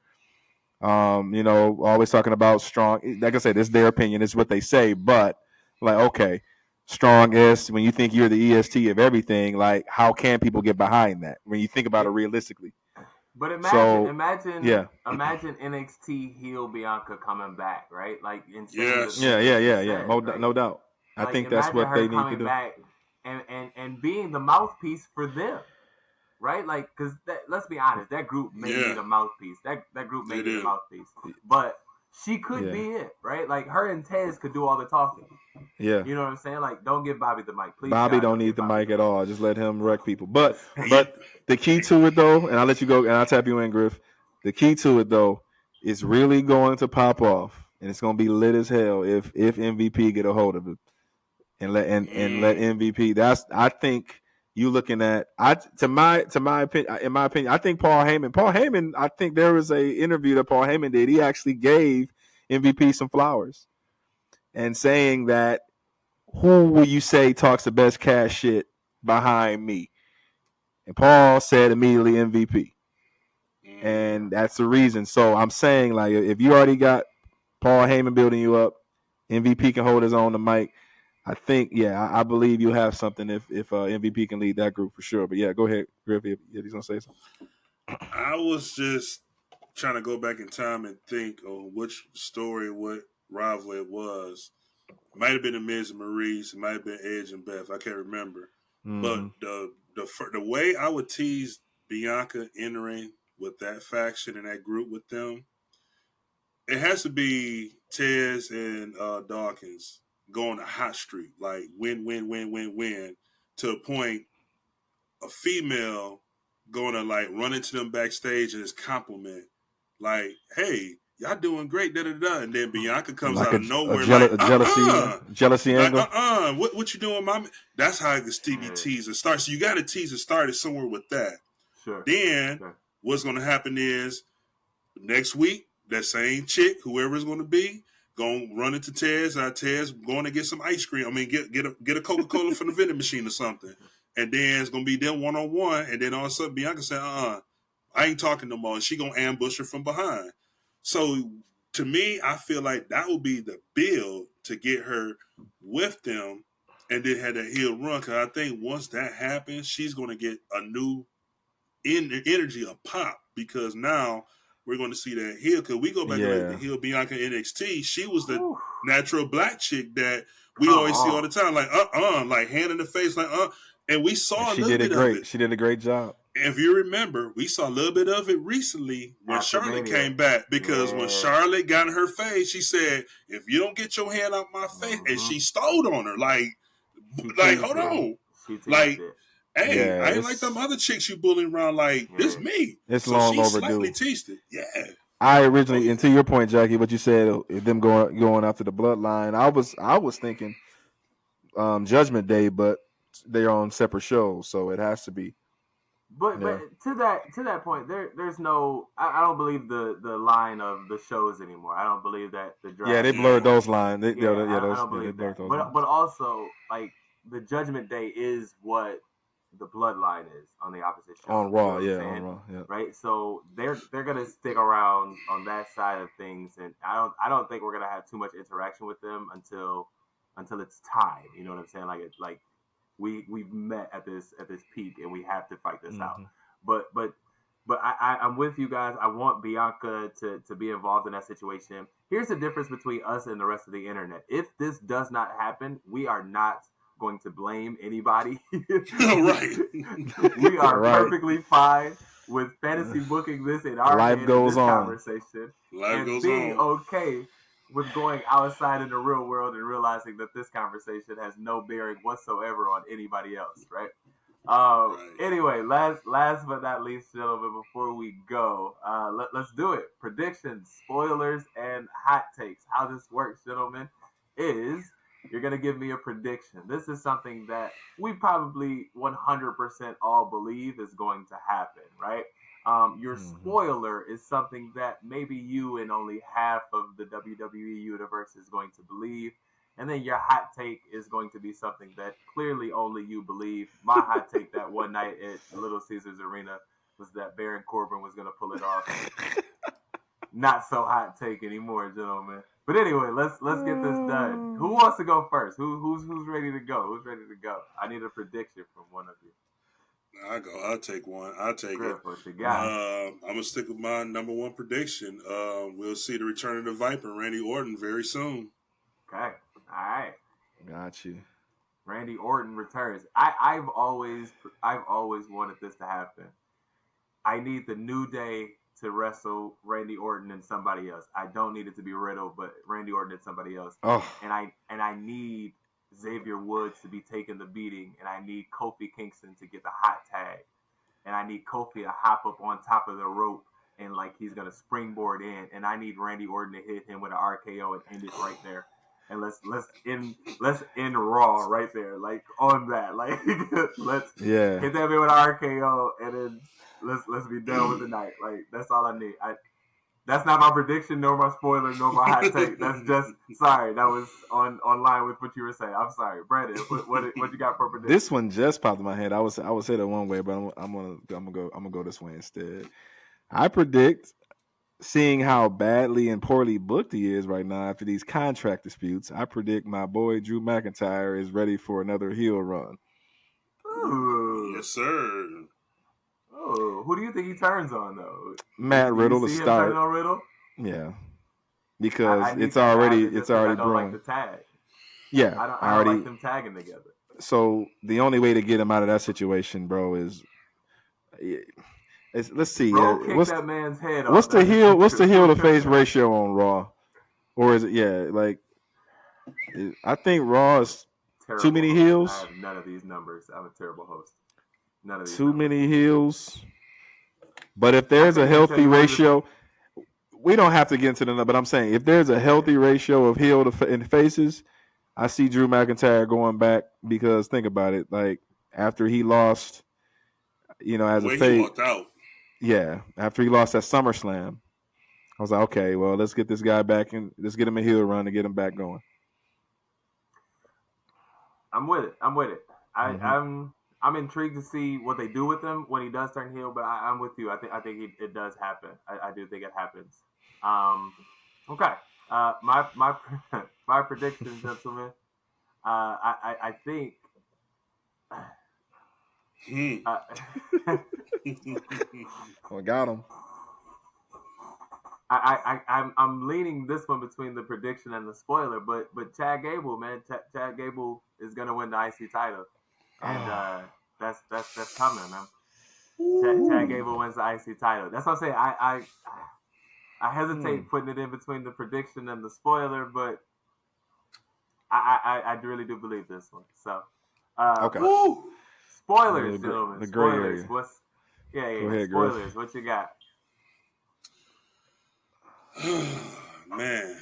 Always talking about strong. Like I said, it's their opinion. It's what they say. But like, okay, strongest. When you think you're the EST of everything, like, how can people get behind that when you think about it realistically? But imagine NXT heel Bianca coming back, right? Like, yeah. No doubt. I think that's what they need to do. Back and being the mouthpiece for them, right? Like, because let's be honest, that group may need a mouthpiece. That group may need a mouthpiece, but she could be it, right? Like, her and Tez could do all the talking. Yeah, you know what I'm saying? Like, don't give Bobby the mic, please. Bobby don't need the mic at all. Just let him wreck people. But the key to it, though, and I'll let you go, and I'll tap you in, Griff. The key to it, though, is really going to pop off, and it's going to be lit as hell if MVP get a hold of it, and let MVP. I think you looking at in my opinion, I think Paul Heyman. I think there was a interview that Paul Heyman did. He actually gave MVP some flowers, and saying that, who will you say talks the best cash shit behind me? And Paul said immediately MVP. And that's the reason. So I'm saying, like, if you already got Paul Heyman building you up, MVP can hold his own the mic. I think, I believe you'll have something if MVP can lead that group for sure. But go ahead, Griff, if he's going to say something. I was just trying to go back in time and think of which story, what rivalry it was. It might have been the Miz and Maurice. It might have been Edge and Beth. I can't remember. Mm-hmm. But the way I would tease Bianca entering with that faction and that group with them, it has to be Tez and Dawkins going a hot streak, like win, to a point a female going to like run into them backstage and just compliment, like, hey, y'all doing great, da-da-da. And then Bianca comes like out of nowhere, jealousy angle. What you doing, mom? That's how the Stevie teaser starts. So you got to teaser started somewhere with that. Sure. Then what's going to happen is next week, that same chick, whoever it's going to be, going to run into Tez. Tez going to get some ice cream. I mean, get a Coca-Cola from the vending machine or something. And then it's going to be them one-on-one. And then all of a sudden, Bianca said, I ain't talking no more. And she going to ambush her from behind. So, to me, I feel like that would be the build to get her with them and then had that heel run. Because I think once that happens, she's going to get a new energy, a pop, because now we're going to see that heel. Because we go back to like the heel Bianca NXT, she was the natural black chick that we always see all the time, like like hand in the face, like and we saw a little bit of it. She did a great job. If you remember, we saw a little bit of it recently when Charlotte came back, because when Charlotte got in her face, she said, "If you don't get your hand out my face," and she stole on her, like hold on, like. Hey, I ain't like them other chicks you bullying around. Like this me. It's so long overdue. Slightly teased it. Yeah. I originally, and to your point, Jackie, what you said, them going after the bloodline. I was thinking Judgment Day, but they're on separate shows, so it has to be. But to that point, there's no. I don't believe the line of the shows anymore. I don't believe that the draft. Yeah, they blurred those lines. I don't believe that. But also, like, the Judgment Day is what the bloodline is on the opposite show. On Raw, on Raw, yeah. Right? So they're gonna stick around on that side of things, and I don't think we're gonna have too much interaction with them until it's time. You know what I'm saying? Like we've met at this peak, and we have to fight this out. But I'm with you guys. I want Bianca to be involved in that situation. Here's the difference between us and the rest of the internet. If this does not happen, we are not going to blame anybody. Right. We are perfectly fine with fantasy booking this in our life goes on conversation. Life goes being on. Okay with going outside in the real world and realizing that this conversation has no bearing whatsoever on anybody else, right? Anyway, last but not least, gentlemen, before we go, let's do it. Predictions, spoilers, and hot takes. How this works, gentlemen, is you're going to give me a prediction. This is something that we probably 100% all believe is going to happen, right? Your spoiler is something that maybe you and only half of the WWE universe is going to believe. And then your hot take is going to be something that clearly only you believe. My hot take that one night at Little Caesars Arena was that Baron Corbin was going to pull it off. Not so hot take anymore, gentlemen. But anyway, let's get this done. Who wants to go first? Who's ready to go? Who's ready to go? I need a prediction from one of you. I'll go. I'll take one. I'll take Griff, it. What you got? I'm gonna stick with my number one prediction. We'll see the return of the Viper, Randy Orton, very soon. Okay. All right. Got you. Randy Orton returns. I've always wanted this to happen. I need the New Day to wrestle Randy Orton and somebody else. I don't need it to be Riddle, but Randy Orton and somebody else. Oh. And I need Xavier Woods to be taking the beating, and I need Kofi Kingston to get the hot tag, and I need Kofi to hop up on top of the rope and like he's gonna springboard in, and I need Randy Orton to hit him with an RKO and end it right there. And let's end Raw right there, like on that, like let's hit that man with an RKO, and then let's be done with the night. Like that's all I need. That's not my prediction, nor my spoiler, nor my hot take. That's just sorry. That was on line with what you were saying. I'm sorry, Brandon. What you got for prediction? This one just popped in my head. I was hit it one way, but I'm gonna go this way instead. I predict, seeing how badly and poorly booked he is right now after these contract disputes, I predict my boy Drew McIntyre is ready for another heel run. Ooh. Yes, sir. Oh, who do you think he turns on though? Matt Riddle to start. On Riddle? Yeah, because it's already brewing. Like the tag. Yeah, I don't like them tagging together. So the only way to get him out of that situation, bro, is let's see. What's that man's head? What's the heel? What's the heel to face ratio on Raw? Or is it I think Raw is terrible too many heels. I have none of these numbers. I'm a terrible host. None of these too many heels. But if there's a healthy ratio, we don't have to get into the number. But I'm saying if there's a healthy ratio of heel and faces, I see Drew McIntyre going back because think about it. Like after he lost, as a face. Yeah, after he lost at SummerSlam, I was like, okay, well, let's get this guy back and let's get him a heel run to get him back going. I'm with it. I'm intrigued to see what they do with him when he does turn heel, but I'm with you. I think it does happen. I do think it happens. Okay. My prediction, gentlemen. I think. I got him. I'm leaning this one between the prediction and the spoiler, but Chad Gable, man, Chad Gable is gonna win the IC title, and that's coming, man. Chad Gable wins the IC title. That's what I'm saying. I hesitate putting it in between the prediction and the spoiler, but I really do believe this one. So, okay. Spoilers, gentlemen. The gray spoilers. Area. What's Go ahead, spoilers. Griff. What you got? Man,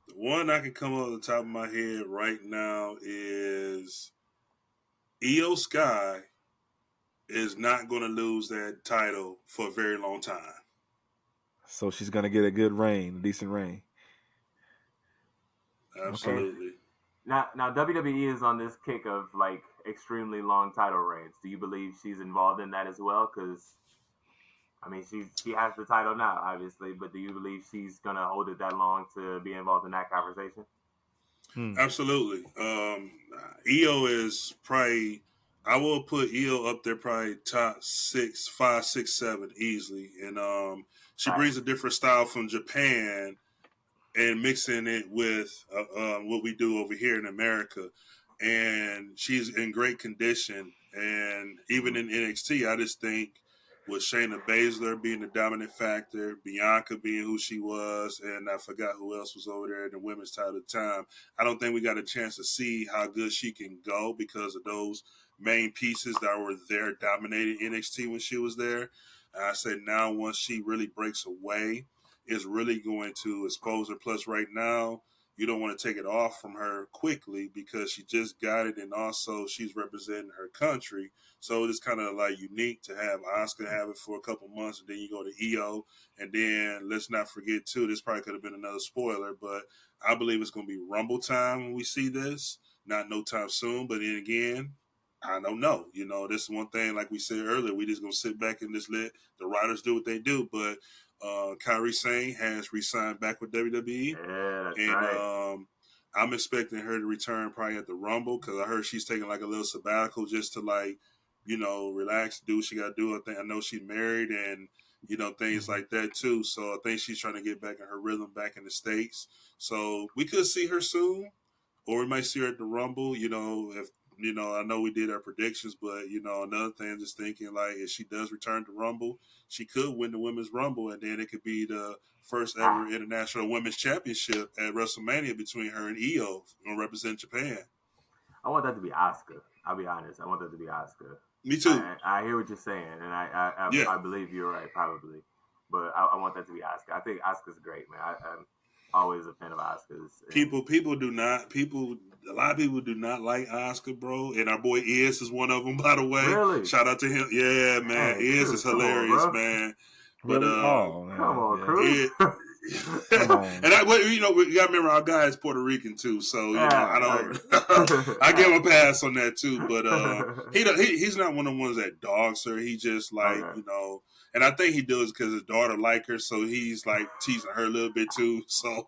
the one I can come off the top of my head right now is Io Sky is not going to lose that title for a very long time. So she's going to get a good reign, a decent reign. Absolutely. Okay. Now WWE is on this kick of like extremely long title reigns. Do you believe she's involved in that as well? Because I mean, she has the title now, obviously, but do you believe she's gonna hold it that long to be involved in that conversation? Absolutely. Io is probably. I will put Io up there, probably top 5, 6, 7 easily, and she brings a different style from Japan and mixing it with what we do over here in America. And she's in great condition. And even in NXT, I just think with Shayna Baszler being the dominant factor, Bianca being who she was, and I forgot who else was over there in the women's title at the time, I don't think we got a chance to see how good she can go because of those main pieces that were there dominating NXT when she was there. And I said now once she really breaks away, is really going to expose her. Plus, right now, you don't want to take it off from her quickly because she just got it, and also she's representing her country. So it's kind of like unique to have Asuka have it for a couple months, and then you go to Io, and then let's not forget too. This probably could have been another spoiler, but I believe it's going to be Rumble time when we see this. Not no time soon, but then again, I don't know. You know, this is one thing. Like we said earlier, we just gonna sit back and just let the writers do what they do, but. Kairi Sane has re-signed back with WWE. Yeah, that's and right. I'm expecting her to return probably at the Rumble because I heard she's taking like a little sabbatical just to like, you know, relax, do what she got to do. I know she's married and, you know, things like that too. So I think she's trying to get back in her rhythm back in the States. So we could see her soon or we might see her at the Rumble, you know, if, you know, I know we did our predictions, but, you know, another thing, I'm just thinking, like, if she does return to Rumble, she could win the Women's Rumble, and then it could be the first ever International Women's Championship at WrestleMania between her and Io going to represent Japan. I want that to be Asuka. I'll be honest. I want that to be Asuka. Me too. I hear what you're saying, and I believe you're right, probably. But I want that to be Asuka. I think Asuka's great, man. I'm always a fan of Asuka's. A lot of people do not like Asuka, bro. And our boy Iz is one of them, by the way. Really? Shout out to him. Yeah, man. Iz is hilarious, man. But come on, Cruz. And you know, you gotta remember our guy is Puerto Rican too, so you know I don't. I give him a pass on that too, but he's not one of the ones that dogs her. He just like you know, and I think he does because his daughter like her, so he's like teasing her a little bit too. So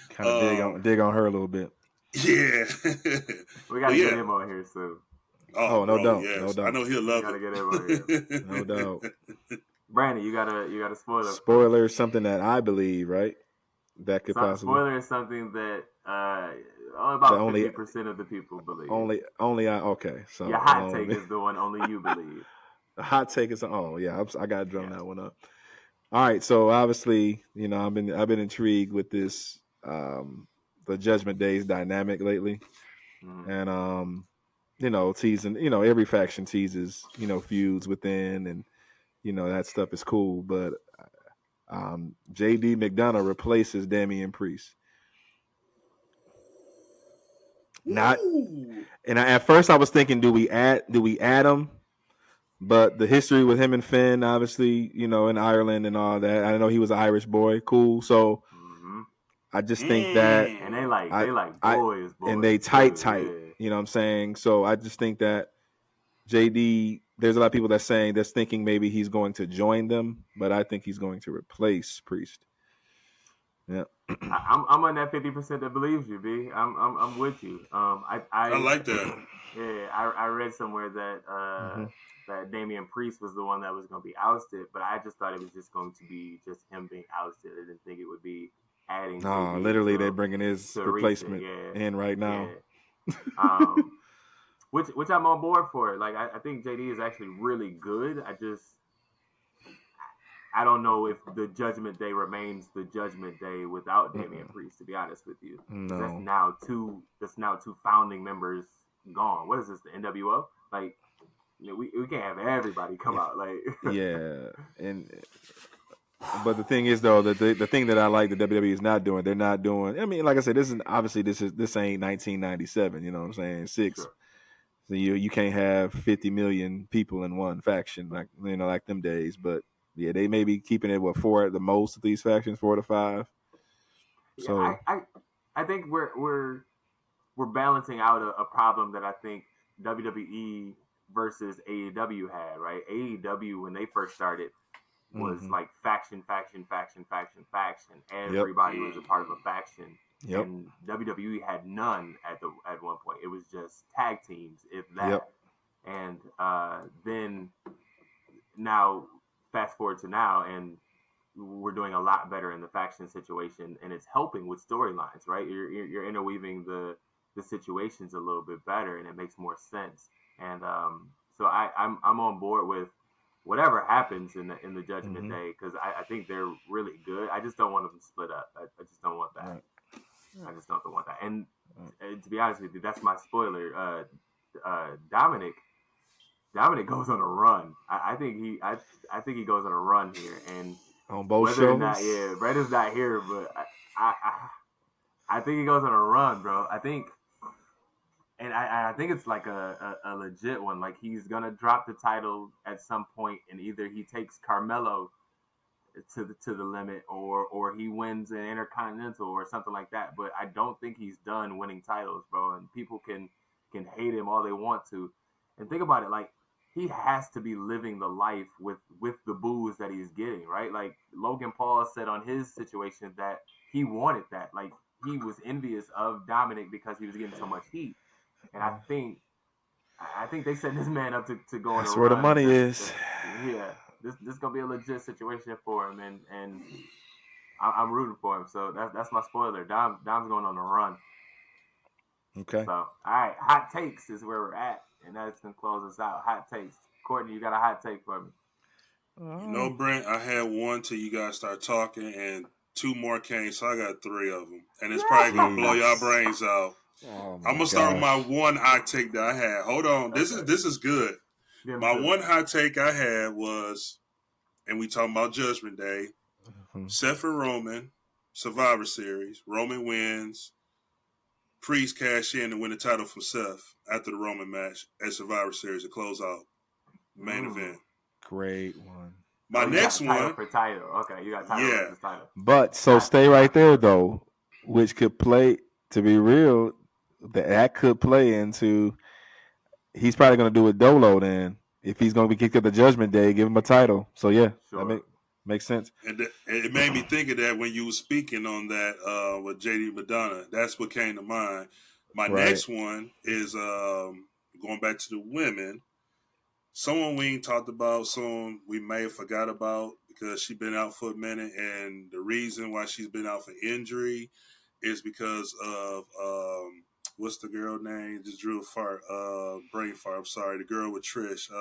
kind of dig on her a little bit. Yeah, we gotta get him on here soon. Oh, no bro, doubt, yes. no doubt. I know he'll love it. Get him on here. No doubt. Brandon, you gotta spoiler. Spoiler is something that I believe, right? That could possibly. Spoiler is something that about 50% of the people believe. Only I. Okay, so your hot take is the one only you believe. The hot take is I gotta drum that one up. All right, so obviously, you know, I've been intrigued with this the Judgment Day's dynamic lately, and you know, teasing, you know, every faction teases, you know, feuds within, and you know that stuff is cool, but JD McDonough replaces Damian Priest. At first I was thinking, do we add him? But the history with him and Finn, obviously, you know, in Ireland and all that. I know he was an Irish boy, cool. So I just think that, and they like boys, and they tight. Yeah. You know what I'm saying? So I just think that JD. There's a lot of people that's thinking maybe he's going to join them, but I think he's going to replace Priest. Yeah. I'm on that 50% that believes you, B. I'm with you. I like that. Yeah, I read somewhere that that Damian Priest was the one that was going to be ousted, but I just thought it was just going to be just him being ousted. I didn't think it would be adding. No, literally, they're bringing his replacement in right now. Yeah. Which I'm on board for. Like I think JD is actually really good. I don't know if the Judgment Day remains the Judgment Day without Damian Priest. To be honest with you, no. That's now two founding members gone. What is this? The NWO? Like we can't have everybody come out. Like yeah, but the thing is though that the thing that I like the WWE is not doing. They're not doing. I mean, like I said, this ain't 1997. You know what I'm saying? Six. Sure. So you can't have 50 million people in one faction like them days. But yeah, they may be keeping it 4 at the most of these factions, 4 to 5. So yeah, I think we're balancing out a problem that I think WWE versus AEW had, right? AEW when they first started was like faction. Everybody was a part of a faction. Yep. And WWE had none at one point. It was just tag teams, if that. Yep. And then now, fast forward to now, and we're doing a lot better in the faction situation, and it's helping with storylines, right? You're interweaving the situations a little bit better, and it makes more sense. And so I'm on board with whatever happens in the Judgment Day, because I think they're really good. I just don't want them to split up. I just don't want that. Right. I just don't want that. And to be honest with you, that's my spoiler. Dominic goes on a run. I think he goes on a run here, and on both shows. Brett is not here, but I think he goes on a run, bro. I think it's like a legit one. Like he's gonna drop the title at some point, and either he takes Carmelo to the limit, or he wins an Intercontinental or something like that. But I don't think he's done winning titles, bro. And people can hate him all they want to. And think about it, like he has to be living the life with the boos that he's getting, right? Like Logan Paul said on his situation that he wanted that. Like he was envious of Dominic because he was getting so much heat. And I think they set this man up to go on a run. That's where the money is. Yeah. This is gonna be a legit situation for him, and I'm rooting for him. So that's my spoiler. Dom's going on a run. Okay. So all right, hot takes is where we're at, and that's gonna close us out. Hot takes. Courtney, you got a hot take for me? You know, Brent, I had one till you guys start talking, and 2 more came, so I got 3 of them, and it's probably gonna blow y'all brains out. I'm gonna start with my one hot take that I had. Hold on, this is good. My one hot take I had was, and we talking about Judgment Day, Seth and Roman, Survivor Series. Roman wins. Priest cash in and win the title from Seth after the Roman match at Survivor Series to close out the main event. Great one. My next one. For title. Okay, you got title for title. But so stay right there though, which could play, to be real, that could play into. He's probably going to do a Dolo then. If he's going to be kicked at the Judgment Day, give him a title. So, yeah, that makes sense. And it made me think of that when you were speaking on that with JD Madonna. That's what came to mind. My next one is going back to the women. Someone we ain't talked about, someone we may have forgot about because she's been out for a minute. And the reason why she's been out for injury is because of what's the girl name? Just drew a fart, brain fart. I'm sorry, the girl with Trish,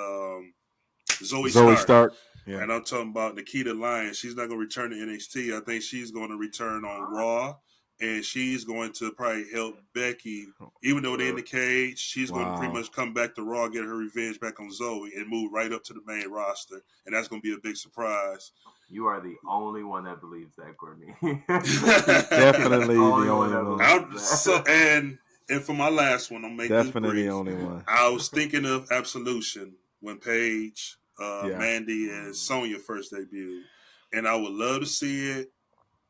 Zoe Stark. Yeah. And I'm talking about Nikita Lyons. She's not going to return to NXT. I think she's going to return on Raw, and she's going to probably help Becky. Even though they're in the cage, she's going to pretty much come back to Raw, get her revenge back on Zoe, and move right up to the main roster. And that's going to be a big surprise. You are the only one that believes that, Courtney. Definitely the only one. And for my last one, I'm making definitely the only one. I was thinking of Absolution when Paige, Mandy, and Sonya first debuted, and I would love to see it.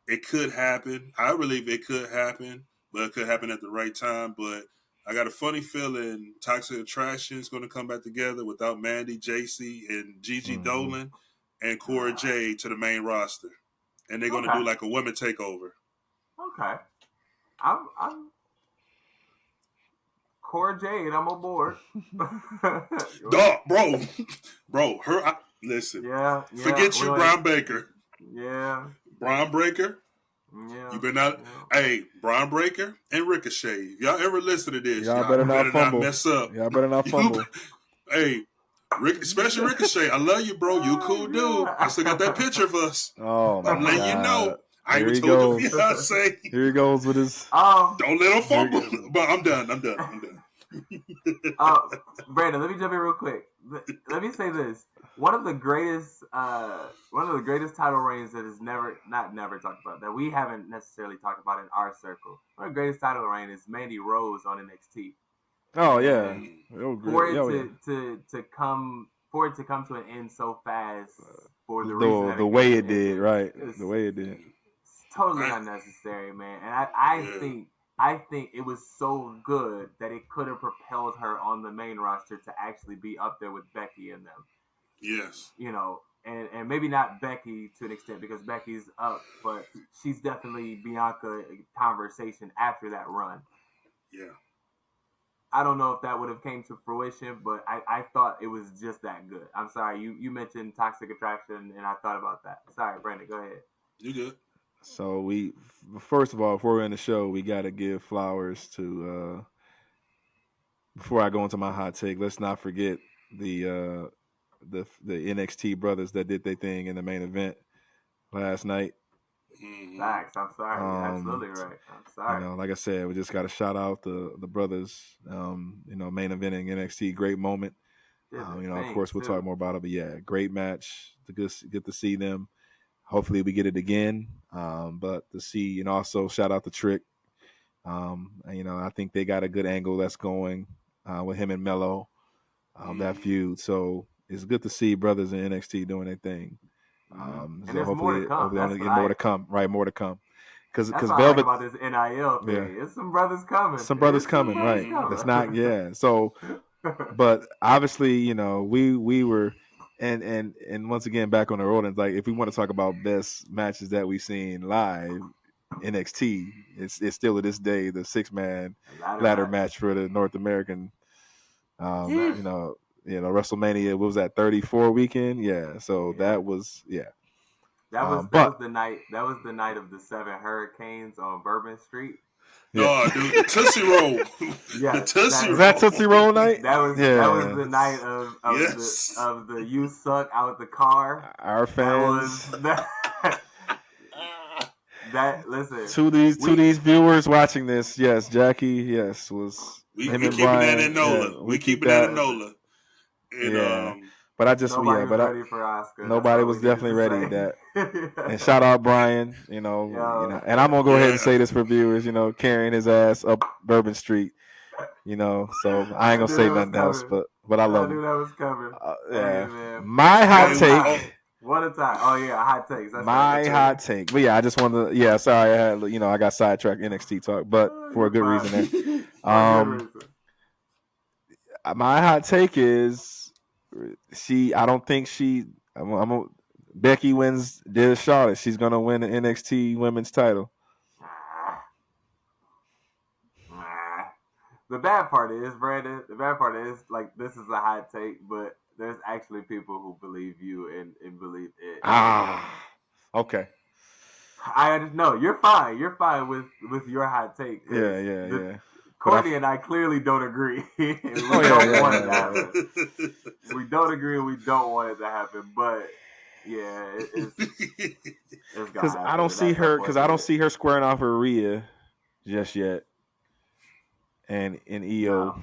It could happen. I believe it could happen, but it could happen at the right time. But I got a funny feeling Toxic Attraction is going to come back together without Mandy, JC, and Gigi Dolan and Cora Jade to the main roster, and they're going to do like a women takeover. Okay. I'm Core Jade. I'm on board. Dog, bro. Listen. Yeah. Forget you, Brian Baker. Yeah. Brian Breaker. Yeah. You better not. Yeah. Hey, Brian Breaker and Ricochet. If y'all ever listen to this, y'all better not mess up. Y'all better not fumble. Hey, especially Ricochet. I love you, bro. You cool dude. I still got that picture of us. Oh, my I'm letting you know. I Here even he told goes. your fiance. Here he goes with his. Don't let him fumble. But I'm done. Brandon, let me jump in real quick. Let me say this: one of the greatest title reigns that is never talked about, that we haven't necessarily talked about in our circle. One of the greatest title reign is Mandy Rose on NXT. Oh yeah, for it to come to an end so fast for the reason the way it did, right? The way it did. It's totally unnecessary, man. And I think it was so good that it could have propelled her on the main roster to actually be up there with Becky and them. Yes. And maybe not Becky to an extent because Becky's up, but she's definitely Bianca conversation after that run. Yeah. I don't know if that would have came to fruition, but I thought it was just that good. I'm sorry, you mentioned Toxic Attraction, and I thought about that. Sorry, Brandon, go ahead. You good. So first of all, before we end the show, we got to give flowers to, before I go into my hot take, let's not forget the NXT brothers that did their thing in the main event last night. Facts. I'm sorry. You're absolutely right. I'm sorry. Like I said, we just got to shout out the brothers. Main eventing NXT, great moment. Of course, we'll talk more about it, but yeah, great match. Good to see them. Hopefully, we get it again. But to see, also shout out to Trick. I think they got a good angle that's going with him and Mello, that feud. So it's good to see brothers in NXT doing their thing. And there's more to come. More to come. Right, more to come. Because Velvet, I like about this NIL thing. Yeah. It's some brothers coming. Right? It's not. Yeah. So, but obviously, we were, and once again back on the road. And like, if we want to talk about best matches that we've seen live, NXT, it's still to this day the 6-man ladder match for the North American. WrestleMania. What was that? 34 weekend. Yeah. So that was That was the night. That was the night of the 7 hurricanes on Bourbon Street. Yeah. Oh, dude, the Tootsie Roll. Yeah, that Tootsie Roll night. That was the night of the you suck out the car. Our fans. Listen to these viewers watching this. Yes, Jackie. Yes, was we keeping that in NOLA. Yeah, we keeping that in NOLA. And, but I just nobody was ready for Oscar. Nobody was definitely ready. That and shout out Brian, and I'm gonna go ahead and say this for viewers, carrying his ass up Bourbon Street, so I ain't gonna say nothing else, but I love him. I knew that was coming. Hey, my hot take. What a time! Oh yeah, hot takes. That's my hot take. But yeah, I just wanted to. Yeah, sorry, I had I got sidetracked NXT talk, but for a good reason. There. My hot take is. I don't think Becky wins Charlotte. She's gonna win the NXT Women's title. The bad part is, Brandon. The bad part is, like, this is a hot take, but there's actually people who believe you and believe it. Okay. I know you're fine. You're fine with your hot take. Yeah. Courtney and I clearly don't agree. We don't want it to happen. We don't agree and we don't want it to happen. But yeah, it's because I don't see her squaring off with Rhea just yet. And in EO.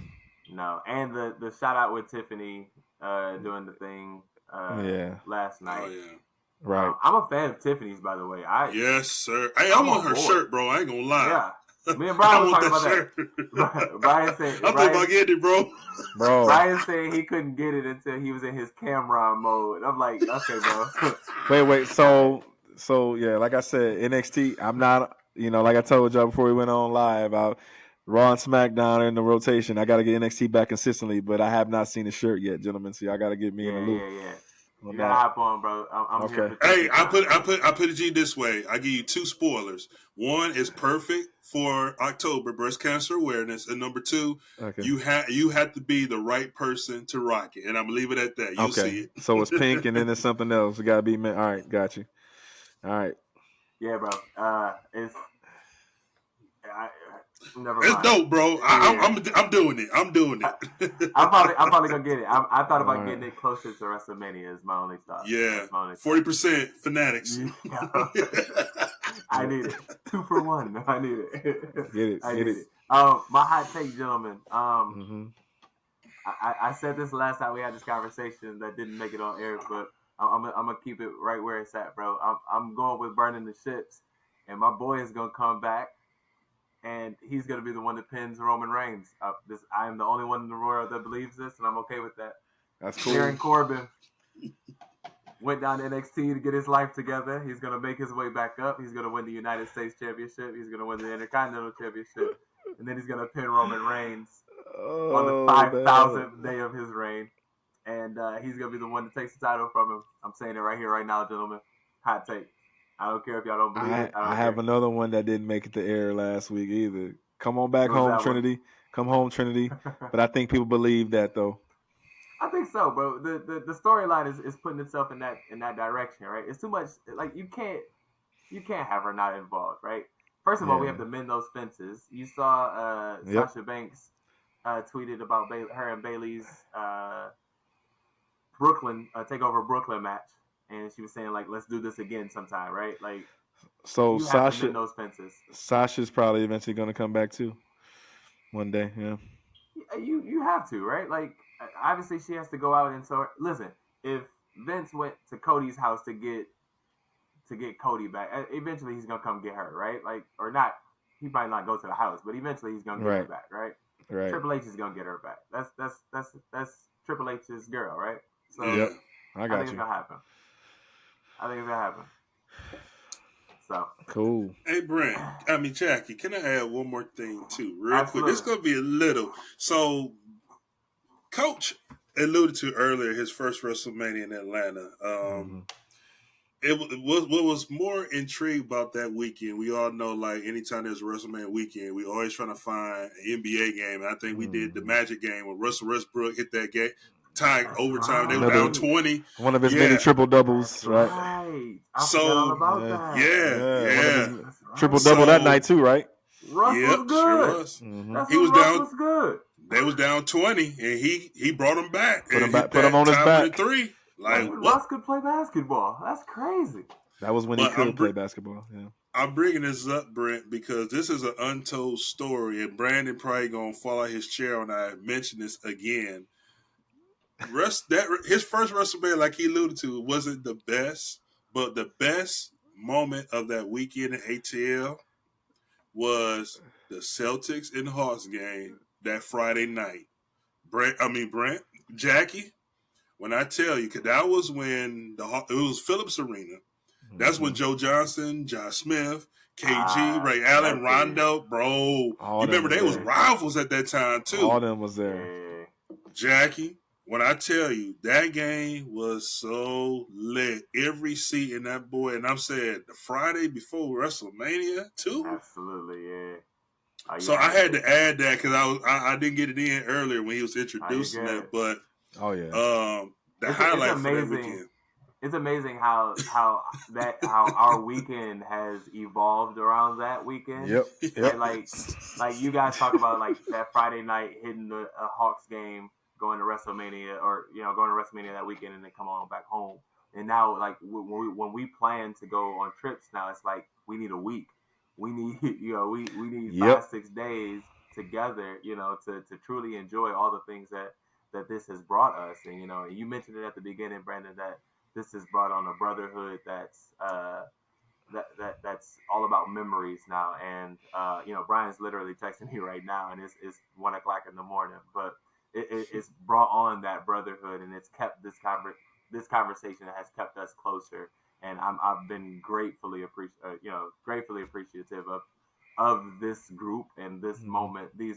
No. And the shout out with Tiffany doing the thing last night. Oh, yeah. Right. I'm a fan of Tiffany's, by the way. Yes, sir. Hey, I'm on her shirt, bro. I ain't gonna lie. Yeah. Me and Brian were talking about that. Brian said, I'm thinking about getting it, bro. Brian said he couldn't get it until he was in his Cameron mode. I'm like, okay, bro. Wait. So yeah, like I said, NXT. I'm not. Like I told y'all before we went on live, Raw and SmackDown are in the rotation. I got to get NXT back consistently, but I have not seen the shirt yet, gentlemen. So y'all got to get me in the loop. Yeah. You gotta hop on, bro. I'm Okay. here for Hey, I put it to you this way. I give you 2 spoilers. One is perfect for October breast cancer awareness, and number 2, you have to be the right person to rock it. And I'm gonna leave it at that. You'll see it. So it's pink, and then there's something else. It gotta be all right. Got you. All right. Yeah, bro. Never It's mind. dope, bro. I'm doing it. I'm doing it. I'm probably gonna get it. I thought about getting it closer to WrestleMania. Is my only thought. Yeah, 40% fanatics. I need it. 2 for 1. I need it. Get it. I Get need it. My hot take, gentlemen. Mm-hmm. I said this last time we had this conversation that didn't make it on air, but I'm gonna keep it right where it's at, bro. I'm going with burning the ships, and my boy is gonna come back. And he's going to be the one that pins Roman Reigns. I am the only one in the world that believes this, and I'm okay with that. That's cool. Baron Corbin went down to NXT to get his life together. He's going to make his way back up. He's going to win the United States Championship. He's going to win the Intercontinental Championship. And then he's going to pin Roman Reigns on the 5,000th day of his reign. And he's going to be the one that takes the title from him. I'm saying it right here, right now, gentlemen. Hot take. I don't care if y'all don't believe it. I have another one that didn't make it to air last week either. Come on back home, Trinity. Come home, Trinity. But I think people believe that though. I think so, bro. The storyline is putting itself in that direction, right? It's too much. Like you can't have her not involved, right? First of all, we have to mend those fences. You saw Sasha Banks tweeted about her and Bayley's Brooklyn takeover Brooklyn match. And she was saying, like, let's do this again sometime, right? Like, so Sasha, those fences. Sasha's probably eventually going to come back too, one day. Yeah. You have to, right? Like, obviously she has to go out and so listen. If Vince went to Cody's house to get Cody back, eventually he's gonna come get her, right? Like, or not. He might not go to the house, but eventually he's gonna get her back, right? Right. Triple H is gonna get her back. That's Triple H's girl, right? So yep. I think it's gonna happen. So cool. Hey, Jackie, can I add one more thing too, real quick? It's gonna be a little. So, Coach alluded to earlier his first WrestleMania in Atlanta. What was more intrigued about that weekend? We all know, like, anytime there's a WrestleMania weekend, we always trying to find an NBA game. And I think we did the Magic game where Russell Westbrook hit that game. Tying overtime, they were down 20. One of his many triple doubles, right? I forgot all about that. Yeah. Triple double that night too, right? Russ was good. Sure was. He was down. Was good. They was down 20, and he brought him back. Put him on his back. 3. Like Russ could play basketball. That's crazy. That was when he could play basketball. Yeah. I'm bringing this up, Brent, because this is an untold story, and Brandon probably gonna fall out his chair when I mention this again. His first WrestleMania, like he alluded to, wasn't the best, but the best moment of that weekend in ATL was the Celtics and Hawks game that Friday night. Brent, Jackie, when I tell you, because that was when it was Phillips Arena. That's when Joe Johnson, Josh Smith, KG, Ray Allen, Rondo, bro. You remember they was rivals at that time too. All of them was there. Jackie, when I tell you, that game was so lit. Every seat in that boy, and I'm saying the Friday before WrestleMania too. Absolutely, yeah. So I had to add that because I didn't get it in earlier when he was introducing that. But the highlight for that weekend. It's amazing how our weekend has evolved around that weekend. Yep. Like you guys talk about like that Friday night hitting the Hawks game, going to WrestleMania, or going to WrestleMania that weekend, and then come on back home. And now, like when we plan to go on trips, now it's like we need a week. We need we need 5-6 days together, to truly enjoy all the things that this has brought us. And you mentioned it at the beginning, Brandon, that this has brought on a brotherhood that's that's all about memories now. And Brian's literally texting me right now, and it's 1 o'clock in the morning, but it's brought on that brotherhood, and it's kept this conversation has kept us closer. And I've been gratefully appreciative of this group and these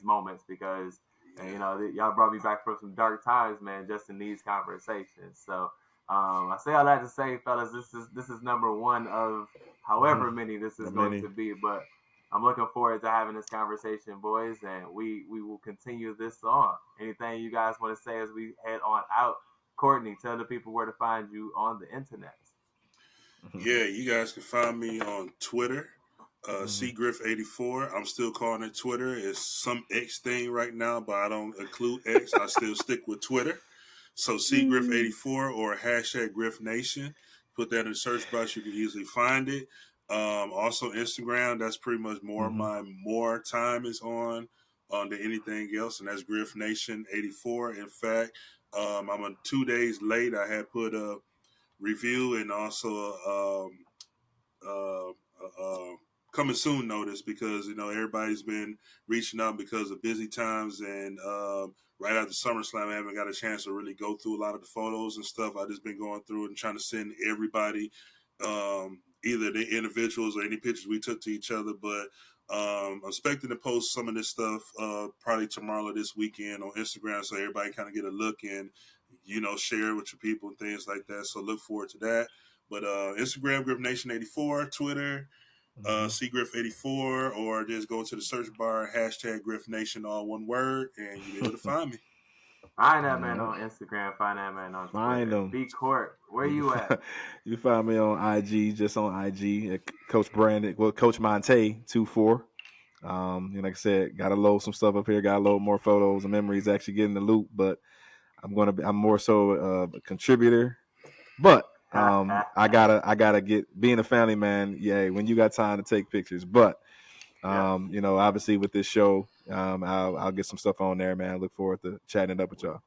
moments, because y'all brought me back from some dark times, man, just in these conversations. So I say all that to say, fellas, this is number one of however many this is going to be. But I'm looking forward to having this conversation, boys, and we will continue this on. Anything you guys want to say as we head on out? Courtney, tell the people where to find you on the internet. Yeah, you guys can find me on Twitter, cgriff84. I'm still calling it Twitter. It's some X thing right now, but I don't include X. I still stick with Twitter. So cgriff84 or hashtag GriffNation. Put that in the search box. You can easily find it. Also Instagram. That's pretty much more time is on than anything else, and that's GriffNation84. In fact, I'm 2 days late. I had put a review and also coming soon notice because everybody's been reaching out because of busy times and right after SummerSlam I haven't got a chance to really go through a lot of the photos and stuff. I just been going through and trying to send everybody either the individuals or any pictures we took to each other, but I'm expecting to post some of this stuff probably tomorrow or this weekend on Instagram so everybody kind of get a look and share it with your people and things like that. So look forward to that. But Instagram, GriffNation84, Twitter, cgriff84, or just go to the search bar, hashtag GriffNation, all one word, and you'll be able to find me. Find that man on Instagram. Find that man on Twitter. Find him. B Cork, where you at? You find me on IG, just on IG, at Coach Brandon, Coach Monte 24. Like I said, gotta load some stuff up here. Gotta load more photos and memories. Actually getting the loop, but I'm more so a contributor. But I gotta get being a family man. Yeah, when you got time to take pictures, but obviously with this show, I'll get some stuff on there, man. I look forward to chatting it up with y'all.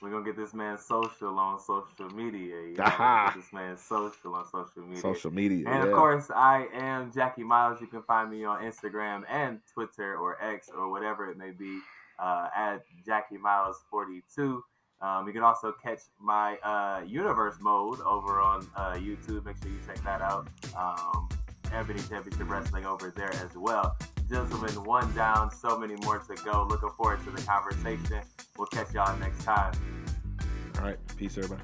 We're gonna get this man social on social media. Get this man social on social media. Social media. And of course, I am Jackie Miles. You can find me on Instagram and Twitter or X or whatever it may be at Jackie Miles 42. You can also catch my Universe mode over on YouTube. Make sure you check that out. Ebony Championship Wrestling over there as well. Gentlemen, one down, so many more to go. Looking forward to the conversation. We'll catch y'all next time. All right. Peace, everybody.